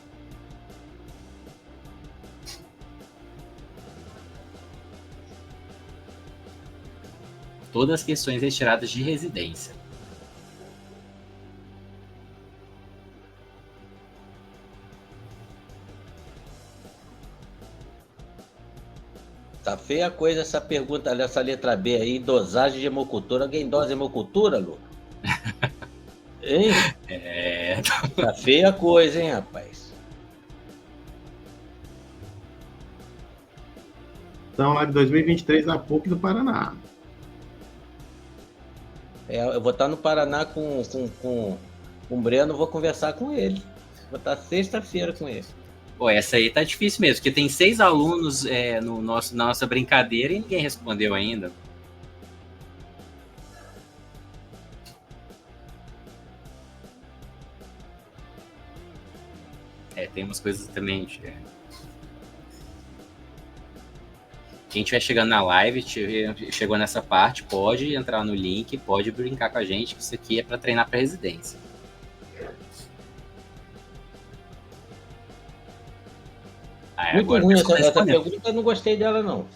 Todas as questões retiradas de residência. Tá feia a coisa essa pergunta dessa letra B aí, dosagem de hemocultura. Alguém dosa hemocultura, Lu? Hein? Tá feia a coisa, hein, rapaz? Então, lá de 2023, na PUC do Paraná. Eu vou estar no Paraná com o Breno, vou conversar com ele. Vou estar sexta-feira com ele. Pô, essa aí tá difícil mesmo, porque tem 6 alunos na nossa brincadeira e ninguém respondeu ainda. Tem umas coisas também. Quem estiver chegando na live, chegou nessa parte, pode entrar no link, pode brincar com a gente, que isso aqui é para treinar para residência. Muito ruim essa pergunta, eu não gostei dela, não.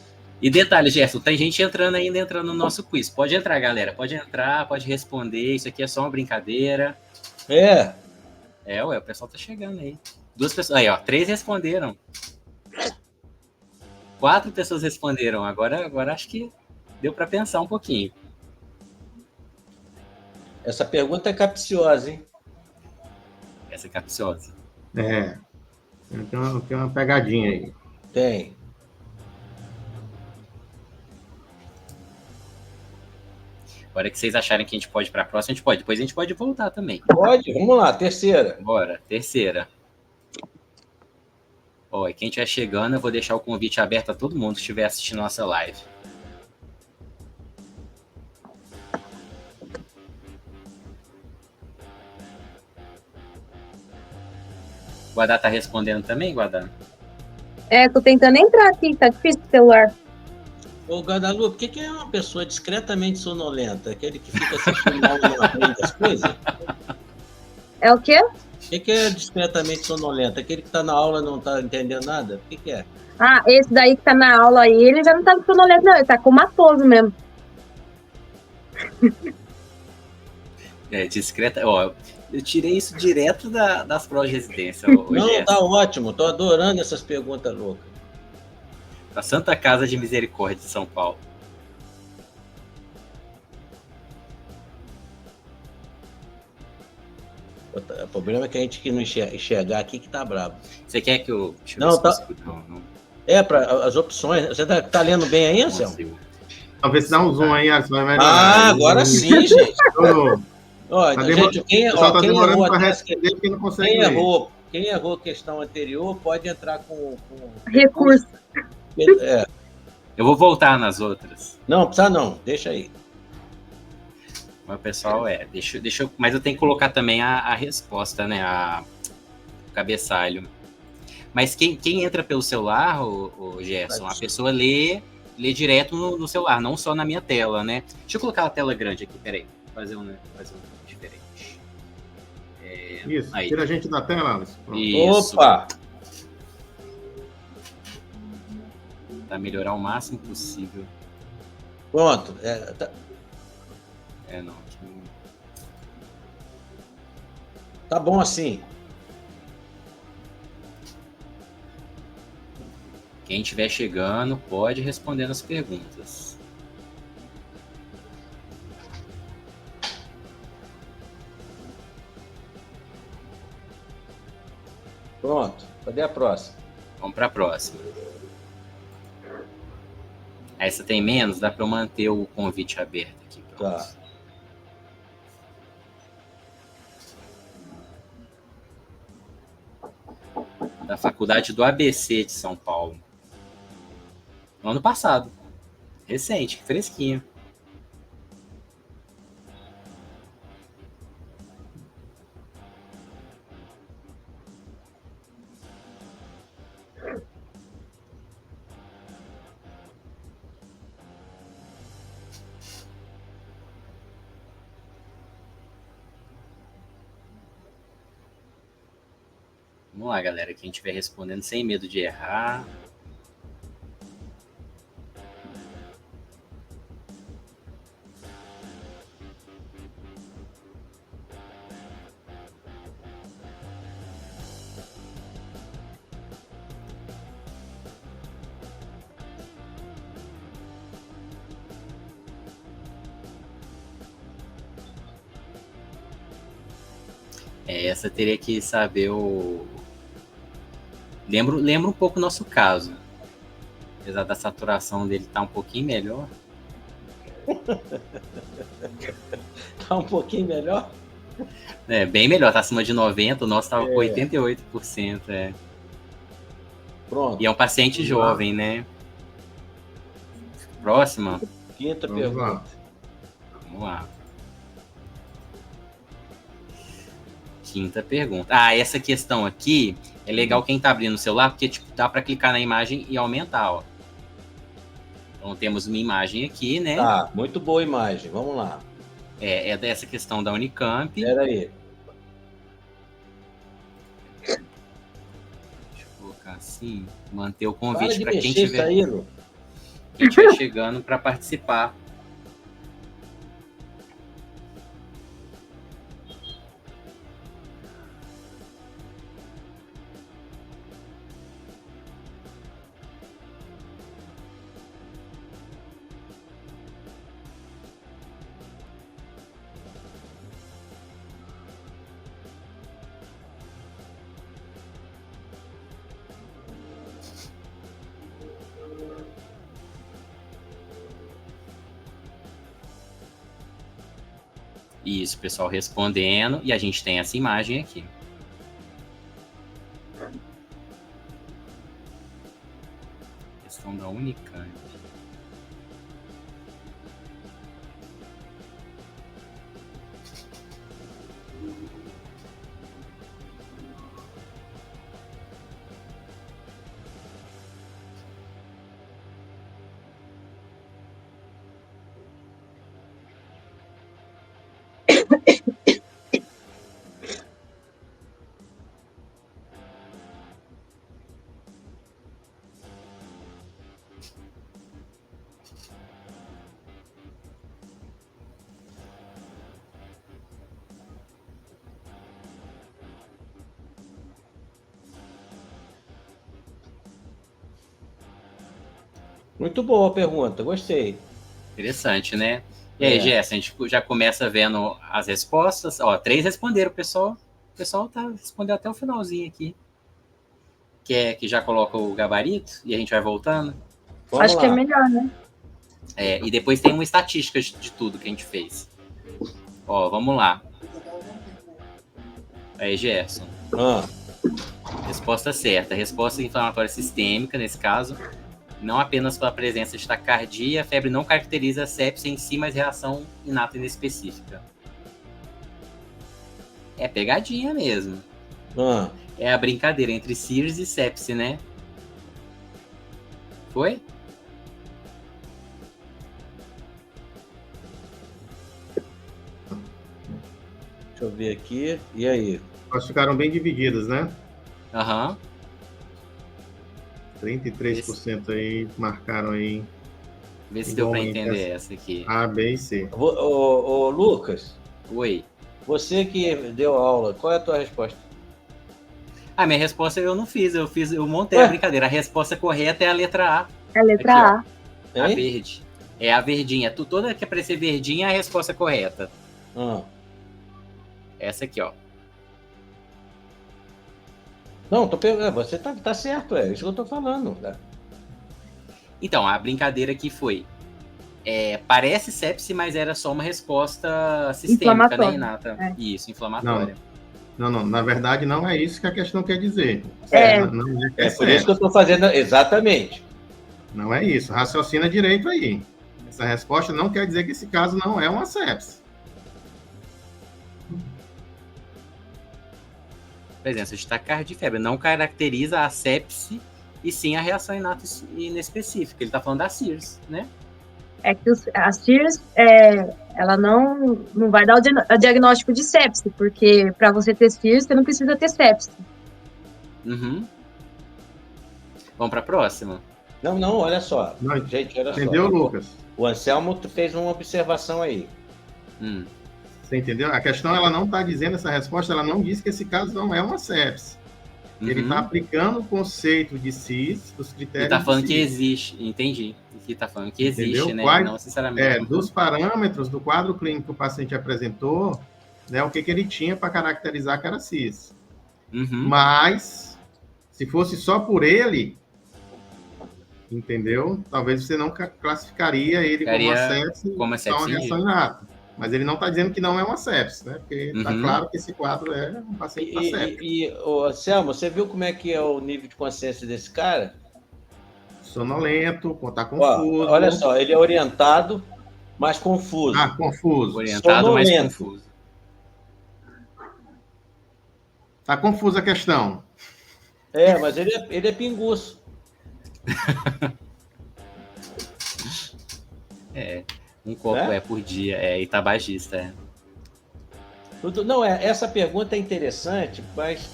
E detalhe, Gerson, tem gente entrando no nosso quiz. Pode entrar, galera. Pode entrar, pode responder. Isso aqui é só uma brincadeira. O pessoal tá chegando aí. 2 pessoas. Aí, ó, 3 responderam. 4 pessoas responderam. Agora acho que deu para pensar um pouquinho. Essa pergunta é capciosa, hein? Essa é capciosa. Tem uma pegadinha aí. Tem. Agora que vocês acharem que a gente pode ir para a próxima, a gente pode. Depois a gente pode voltar também. Pode, vamos lá, terceira. Bora, terceira. E quem estiver chegando, eu vou deixar o convite aberto a todo mundo que estiver assistindo nossa live. Guadá tá respondendo também, Guadá? Tô tentando entrar aqui, tá difícil o celular. Ô, Guadalupe, o que é uma pessoa discretamente sonolenta? Aquele que fica assistindo aula e não aprende as coisas? É o quê? O que é discretamente sonolento? Aquele que está na aula e não está entendendo nada? O que é? Esse daí que tá na aula aí, ele já não tá sonolento, não. Ele tá comatoso mesmo. Discreta. Eu tirei isso direto das provas de residência. Não, tá ótimo. Tô adorando essas perguntas loucas. Da Santa Casa de Misericórdia de São Paulo. O problema é que a gente que não enxergar aqui que tá brabo. Você quer que eu... Não, tá... Não. Para as opções... Você tá lendo bem aí, Anselmo? Talvez se dá um zoom aí, Alisson, vai melhorar. Agora sim, gente. Gente, quem errou a questão anterior pode entrar com recurso. Eu vou voltar nas outras. Não, precisa não, deixa aí. Mas, pessoal, mas eu tenho que colocar também a resposta, né? O cabeçalho. Mas quem entra pelo celular, o Gerson, a pessoa lê direto no celular, não só na minha tela, né? Deixa eu colocar a tela grande aqui, peraí. Fazer um diferente. Isso, aí. Tira a gente da tela, Alisson. Isso. Opa! Pra melhorar o máximo possível. Pronto. Não. Tá bom assim. Quem estiver chegando pode responder as perguntas. Pronto. Cadê a próxima? Vamos para a próxima. Essa tem menos, dá para eu manter o convite aberto aqui. Pronto. Tá. Da Faculdade do ABC de São Paulo. No ano passado. Recente, fresquinho. Vamos lá, galera. Quem estiver respondendo sem medo de errar. Essa teria que saber o... Lembra um pouco o nosso caso. Apesar da saturação dele estar um pouquinho melhor. Tá um pouquinho melhor? Bem melhor. Tá acima de 90%. O nosso estava com 88%. Pronto. E é um paciente jovem, né? Próxima. Quinta pergunta. Vamos lá. Quinta pergunta. Essa questão aqui é legal quem tá abrindo o celular, porque tipo, dá para clicar na imagem e aumentar, ó. Então temos uma imagem aqui, né? Tá, muito boa imagem. Vamos lá. É dessa questão da Unicamp. Espera aí. Deixa eu colocar assim, manter o convite para quem quem estiver chegando para participar. Isso, pessoal respondendo. E a gente tem essa imagem aqui. Questão da Unicamp. Muito boa a pergunta, gostei. Interessante, né? E aí, Jess, a gente já começa vendo as respostas. Ó, 3 responderam, pessoal. O pessoal respondeu até o finalzinho aqui. Que já coloca o gabarito e a gente vai voltando? Acho lá. Que é melhor, né? E depois tem uma estatística de tudo que a gente fez. Ó, vamos lá. Aí, Gerson. Resposta certa. Resposta inflamatória sistêmica, nesse caso. Não apenas pela presença de taquicardia, a febre não caracteriza a sepse em si, mas reação inata inespecífica. É pegadinha mesmo. É a brincadeira entre SIRS e sepse, né? Foi? Deixa eu ver aqui. E aí? Elas ficaram bem divididas, né? Aham. 33% aí marcaram aí. Vê se deu para entender essa aqui. A, B e C. Ô, Lucas. Oi. Você que deu aula, qual é a tua resposta? Minha resposta eu não fiz. Eu montei a brincadeira. A resposta correta é a letra A. É a letra aqui, A. A verde. É a verdinha. Toda que aparecer verdinha é a resposta correta. Essa aqui, ó. Não, você tá certo, é isso que eu estou falando. Né? Então, a brincadeira aqui foi... parece sepse, mas era só uma resposta sistêmica, né, Inata? Isso, inflamatória. Não, na verdade não é isso que a questão quer dizer. Não é por isso que eu estou fazendo, exatamente. Não é isso, raciocina direito aí. Essa resposta não quer dizer que esse caso não é uma sepse. Presença de taquicardia e febre não caracteriza a sepse e sim a reação inata inespecífica. Ele está falando da SIRS, né? É que a SIRS, ela não vai dar o diagnóstico de sepse, porque para você ter SIRS, você não precisa ter sepse. Uhum. Vamos para a próxima? Não, olha só. Gente, olha entendeu, só. Lucas? O Anselmo fez uma observação aí. Você entendeu? A questão, ela não está dizendo essa resposta, ela não diz que esse caso não é uma sepse. Ele está aplicando o conceito de CIS, os critérios. Ele está falando que existe, entendi. Ele está falando que existe, entendeu? Né? Quais, não sinceramente. Dos parâmetros do quadro clínico que o paciente apresentou, né, o que ele tinha para caracterizar que era CIS. Mas, se fosse só por ele, entendeu? Talvez você não classificaria ele como uma sepse, uma reação inata. Mas ele não está dizendo que não é uma sepse, né? Porque está claro que esse quadro é um paciente com sepse. E Selma, você viu como é que é o nível de consciência desse cara? Sonolento, está confuso. Olha só, ele é orientado, mas confuso. Confuso. Orientado, mas confuso. Está confusa a questão. Mas ele é pinguço. Um copo por dia, e tabagista. Não, essa pergunta é interessante, mas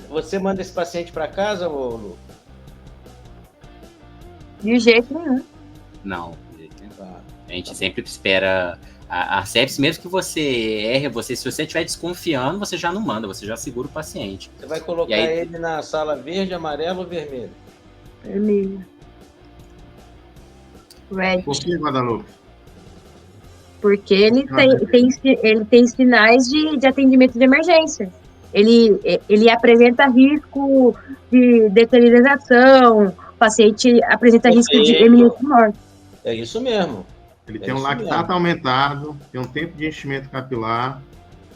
você manda esse paciente para casa, Lu? De jeito nenhum. Não, de jeito nenhum. A gente sempre espera a sepse, mesmo que você erre, se você estiver desconfiando, você já não manda, você já segura o paciente. Você vai colocar ele na sala verde, amarelo ou vermelho? Vermelho. Red. Por que, Guadalupe? Porque ele tem sinais de atendimento de emergência. Ele apresenta risco de deteriorização, o paciente apresenta risco de eminente morte. É isso mesmo. Ele tem um lactato aumentado, tem um tempo de enchimento capilar,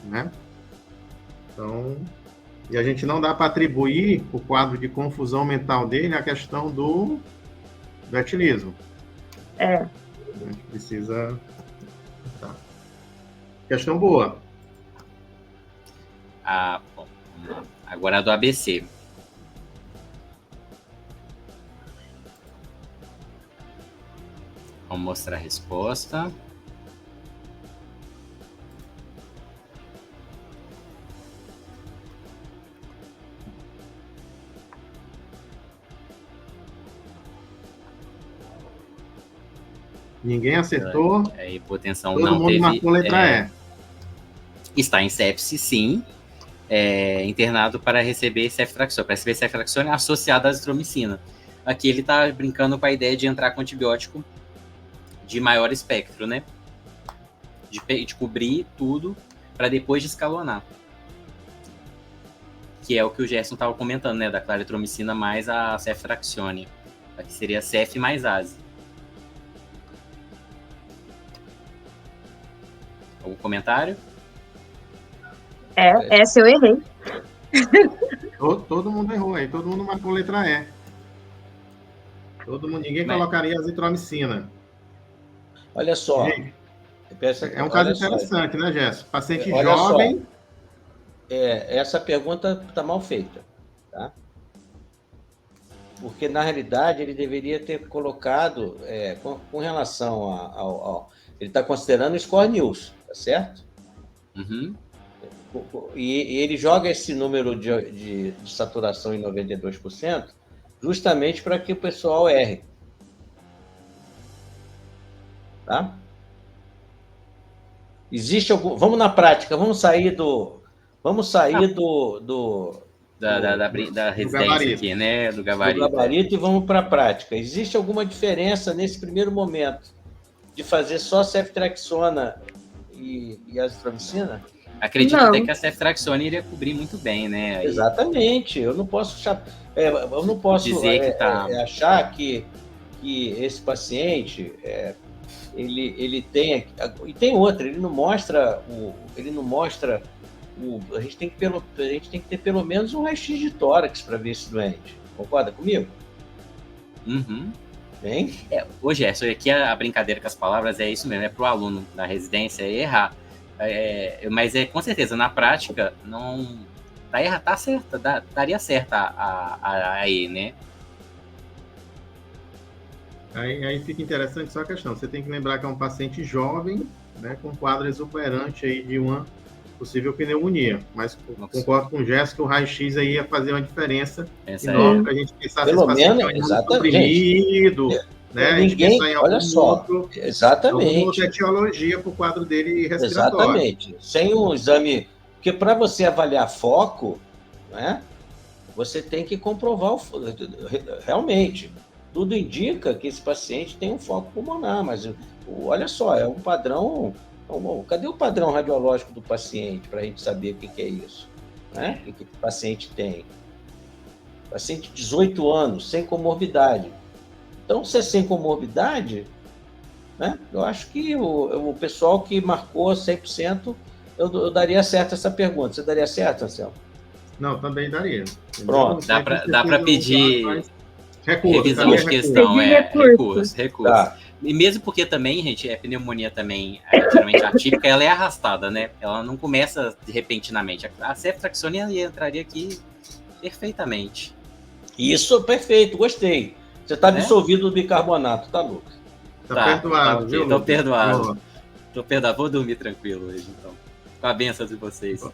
né? Então, e a gente não dá para atribuir o quadro de confusão mental dele à questão do etilismo. A gente precisa... Questão boa. Bom, agora a do ABC. Vamos mostrar a resposta. Ninguém acertou. A hipotensão todo não mundo teve. Marcou letra E. Está em sepse, sim. Internado para receber ceftriaxona. Para receber ceftriaxona associada à azitromicina. Aqui ele está brincando com a ideia de entrar com antibiótico de maior espectro, né? De cobrir tudo para depois de escalonar. Que é o que o Gerson estava comentando, né? Da claritromicina mais a ceftriaxone. Aqui seria cef mais ASE. Algum comentário? Essa eu errei. Todo mundo errou aí, todo mundo marcou letra E. Ninguém colocaria azitromicina. Olha só. Gente, é um caso interessante, né, Gerson? Paciente olha jovem. Só. Essa pergunta está mal feita, tá? Porque, na realidade, ele deveria ter colocado, com relação ao... Ele está considerando o score news, tá certo? E ele joga esse número de saturação em 92% justamente para que o pessoal erre. Tá? Existe algum... Vamos na prática, vamos sair da residência aqui, né? Do gabarito. E vamos para a prática. Existe alguma diferença nesse primeiro momento de fazer só ceftriaxona e azitromicina? Acredito Não. até que a ceftriaxona iria cobrir muito bem, né? Aí, Exatamente. Eu não posso dizer que tá... achar que esse paciente ele tem, e tem outra, ele não mostra a gente tem que ter pelo menos um raio-x de tórax para ver esse doente. Concorda comigo? Uhum. Bem? Ô Gerson, aqui a brincadeira com as palavras é isso mesmo, é para o aluno da residência errar. Mas com certeza, na prática, não tá certa, daria certo a E, né? Aí fica interessante só a questão. Você tem que lembrar que é um paciente jovem, né, com quadro exuberante aí de uma possível pneumonia. Mas concordo com o Gerson que o raio-x aí ia fazer uma diferença enorme para a gente pensar se esse paciente é comprimido, né? Ninguém, olha só, exatamente. Alguma outra etiologia para o quadro dele respiratório. Exatamente. Sem um exame... Porque para você avaliar foco, né, você tem que comprovar realmente. Tudo indica que esse paciente tem um foco pulmonar, mas olha só, é um padrão... Cadê o padrão radiológico do paciente para a gente saber o que é isso? Né? O que o paciente tem? Paciente de 18 anos, sem comorbidade. Então, se é sem comorbidade, né, eu acho que o pessoal que marcou 100%, eu daria certo essa pergunta. Você daria certo, Anselmo? Não, também daria. Pronto, dá para pedir revisão de questão, recurso. Tá. E mesmo porque também, gente, a pneumonia também, geralmente atípica, ela é arrastada, né? Ela não começa repentinamente. A ceftriaxona entraria aqui perfeitamente. Isso, perfeito, gostei. Você está absolvido do bicarbonato, tá, Lucas? Tá perdoado, viu? Tô perdoado. Tô perdoado, vou dormir tranquilo hoje, então. Com a benção de vocês.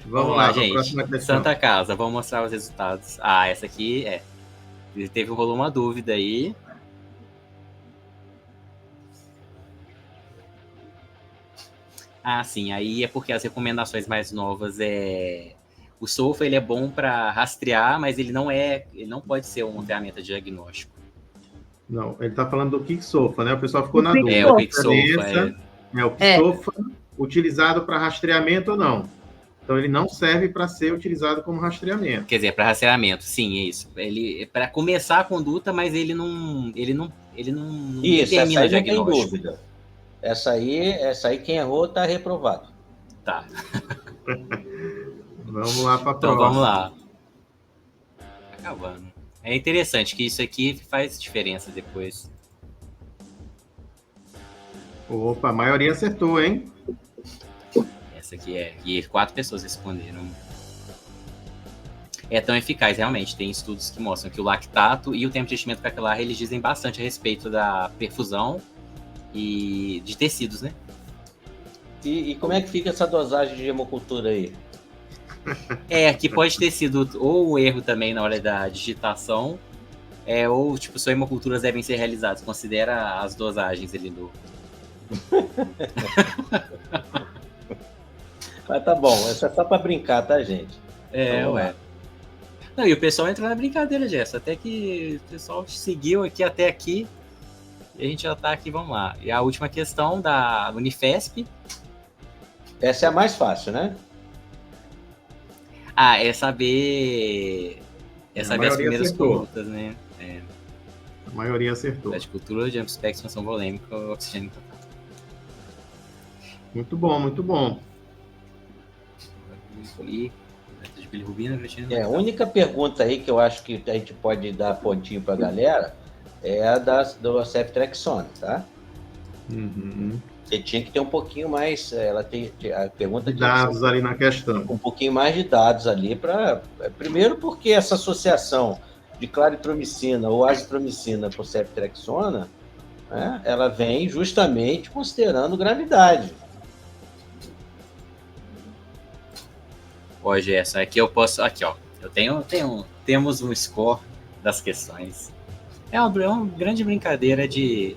Vamos lá, gente. Santa Casa, vamos mostrar os resultados. Essa aqui rolou uma dúvida aí. Sim, aí é porque as recomendações mais novas o SOFA ele é bom para rastrear, mas ele não pode ser uma ferramenta de diagnóstico. Não, ele está falando do Kicksofa, né? O pessoal ficou na dúvida. O Kicksofa. O Kicksofa utilizado para rastreamento ou não. Então ele não serve para ser utilizado como rastreamento. Quer dizer, para rastreamento, sim, é isso. Ele é para começar a conduta, mas ele não determina o diagnóstico. Não tem dúvida. Essa aí quem errou está reprovado. Tá. Vamos lá para a próxima. Então vamos lá. Acabando. É interessante que isso aqui faz diferença depois. Opa, a maioria acertou, hein? Essa aqui e 4 pessoas responderam. É tão eficaz, realmente. Tem estudos que mostram que o lactato e o tempo de enchimento capilar, eles dizem bastante a respeito da perfusão e de tecidos, né? E como é que fica essa dosagem de hemocultura aí? Aqui pode ter sido ou um erro também na hora da digitação, ou tipo, só hemoculturas devem ser realizadas. Considera as dosagens ali do... Mas tá bom, essa é só para brincar, tá, gente? Ué. Não, e o pessoal entrou na brincadeira, Gerson. Até que o pessoal seguiu aqui até aqui. E a gente já tá aqui, vamos lá. E a última questão da Unifesp. Essa é a mais fácil, né? É saber as primeiras condutas, né? A maioria acertou. De cultura, jump spec, expansão volêmica, oxigênio total. Muito bom, muito bom. De bilirrubina, a única pergunta aí que eu acho que a gente pode dar pontinho para a galera é a da ceftriaxona, tá? Uhum. Você tinha que ter um pouquinho mais, a pergunta de dados ali na questão. Um pouquinho mais de dados ali primeiro porque essa associação de claritromicina ou azitromicina por ceftriaxona, né, ela vem justamente considerando gravidade. Ó, Gerson, aqui eu posso... Aqui, ó. Temos um score das questões. É uma grande brincadeira de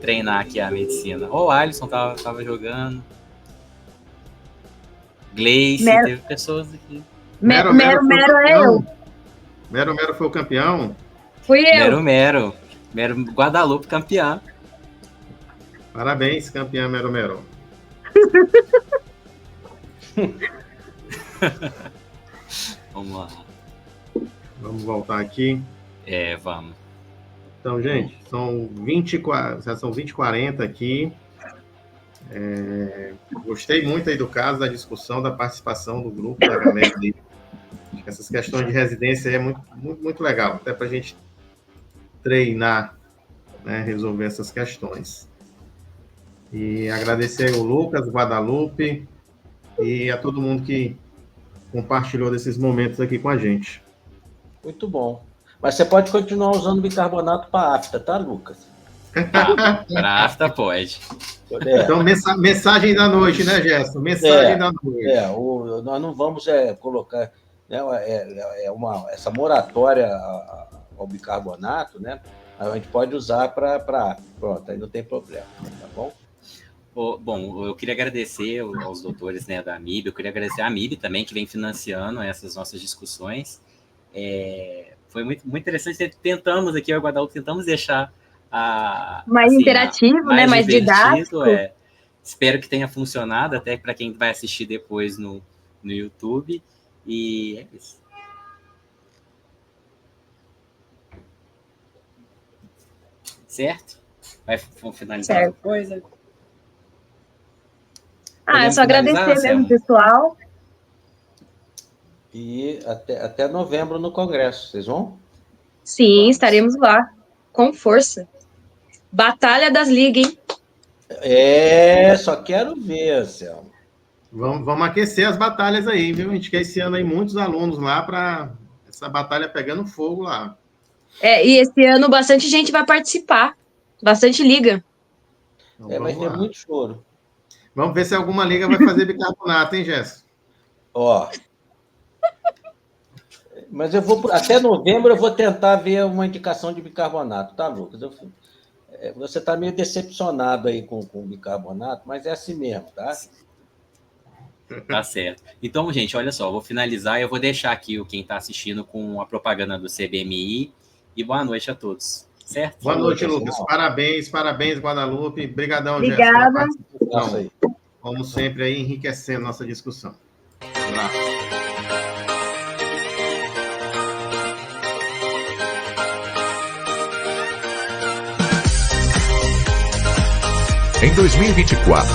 treinar aqui a medicina. O Alisson tava jogando. Gleice, teve pessoas aqui. Mero é eu. Mero foi o campeão? Fui eu. Mero, Guadalupe campeã. Parabéns, campeã Mero. Vamos lá. Vamos voltar aqui. Vamos. Então, gente, são 20h40 aqui. Gostei muito aí do caso, da discussão, da participação do grupo da galera aí. Essas questões de residência é muito, muito, muito legal, até para a gente treinar, né, resolver essas questões. E agradecer ao Lucas, Guadalupe e a todo mundo que compartilhou desses momentos aqui com a gente. Muito bom. Mas você pode continuar usando bicarbonato para afta, tá, Lucas? Para afta pode. Então, mensagem da noite, né, Gerson? Mensagem da noite. Nós não vamos colocar, né, essa moratória ao bicarbonato, né? A gente pode usar para pronto, aí não tem problema, tá bom? Bom, eu queria agradecer aos doutores, né, da AMIB, eu queria agradecer a AMIB também, que vem financiando essas nossas discussões. Foi muito, muito interessante, tentamos aqui, eu e o Guadalupe, tentamos deixar mais interativo, né, mais didático. Espero que tenha funcionado, até para quem vai assistir depois no YouTube, e é isso. Certo? Vamos finalizar a coisa? É só agradecer mesmo, pessoal. E até novembro no Congresso, vocês vão? Sim, estaremos lá, com força. Batalha das Ligas, hein? Só quero ver, Anselmo. Vamos aquecer as batalhas aí, viu? A gente quer esse ano aí muitos alunos lá para essa batalha pegando fogo lá. E esse ano bastante gente vai participar, bastante liga. Então, vai ter muito choro. Vamos ver se alguma liga vai fazer bicarbonato, hein, Gerson? Mas até novembro eu vou tentar ver uma indicação de bicarbonato, tá, Lucas? Você está meio decepcionado aí com o bicarbonato, mas é assim mesmo, tá? Tá certo. Então, gente, olha só, eu vou finalizar e eu vou deixar aqui quem está assistindo com a propaganda do CBMI. E boa noite a todos, certo? Boa noite, Lucas. Parabéns, Guadalupe. Obrigadão, Obrigada. Gerson. Como sempre, aí enriquecendo nossa discussão. Um abraço. Em 2024,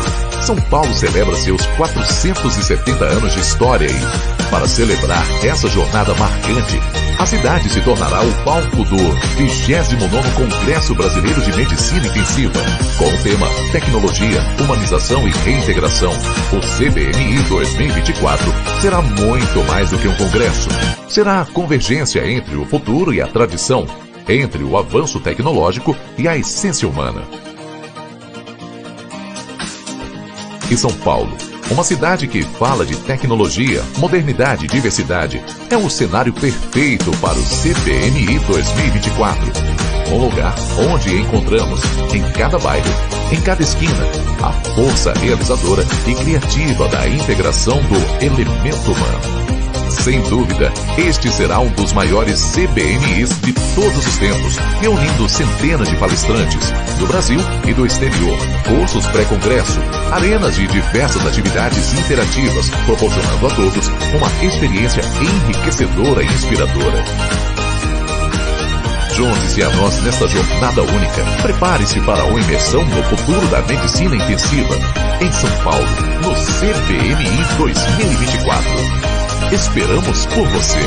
São Paulo celebra seus 470 anos de história e, para celebrar essa jornada marcante, a cidade se tornará o palco do 29º Congresso Brasileiro de Medicina Intensiva, com o tema Tecnologia, Humanização e Reintegração. O CBMI 2024 será muito mais do que um congresso. Será a convergência entre o futuro e a tradição, entre o avanço tecnológico e a essência humana. E São Paulo, uma cidade que fala de tecnologia, modernidade e diversidade, é o cenário perfeito para o CBMI 2024. Um lugar onde encontramos, em cada bairro, em cada esquina, a força realizadora e criativa da integração do elemento humano. Sem dúvida, este será um dos maiores CBMIs de todos os tempos, reunindo centenas de palestrantes do Brasil e do exterior, cursos pré-congresso, arenas de diversas atividades interativas, proporcionando a todos uma experiência enriquecedora e inspiradora. Junte-se a nós nesta jornada única. Prepare-se para uma imersão no futuro da medicina intensiva, em São Paulo, no CBMI 2024. Esperamos por você!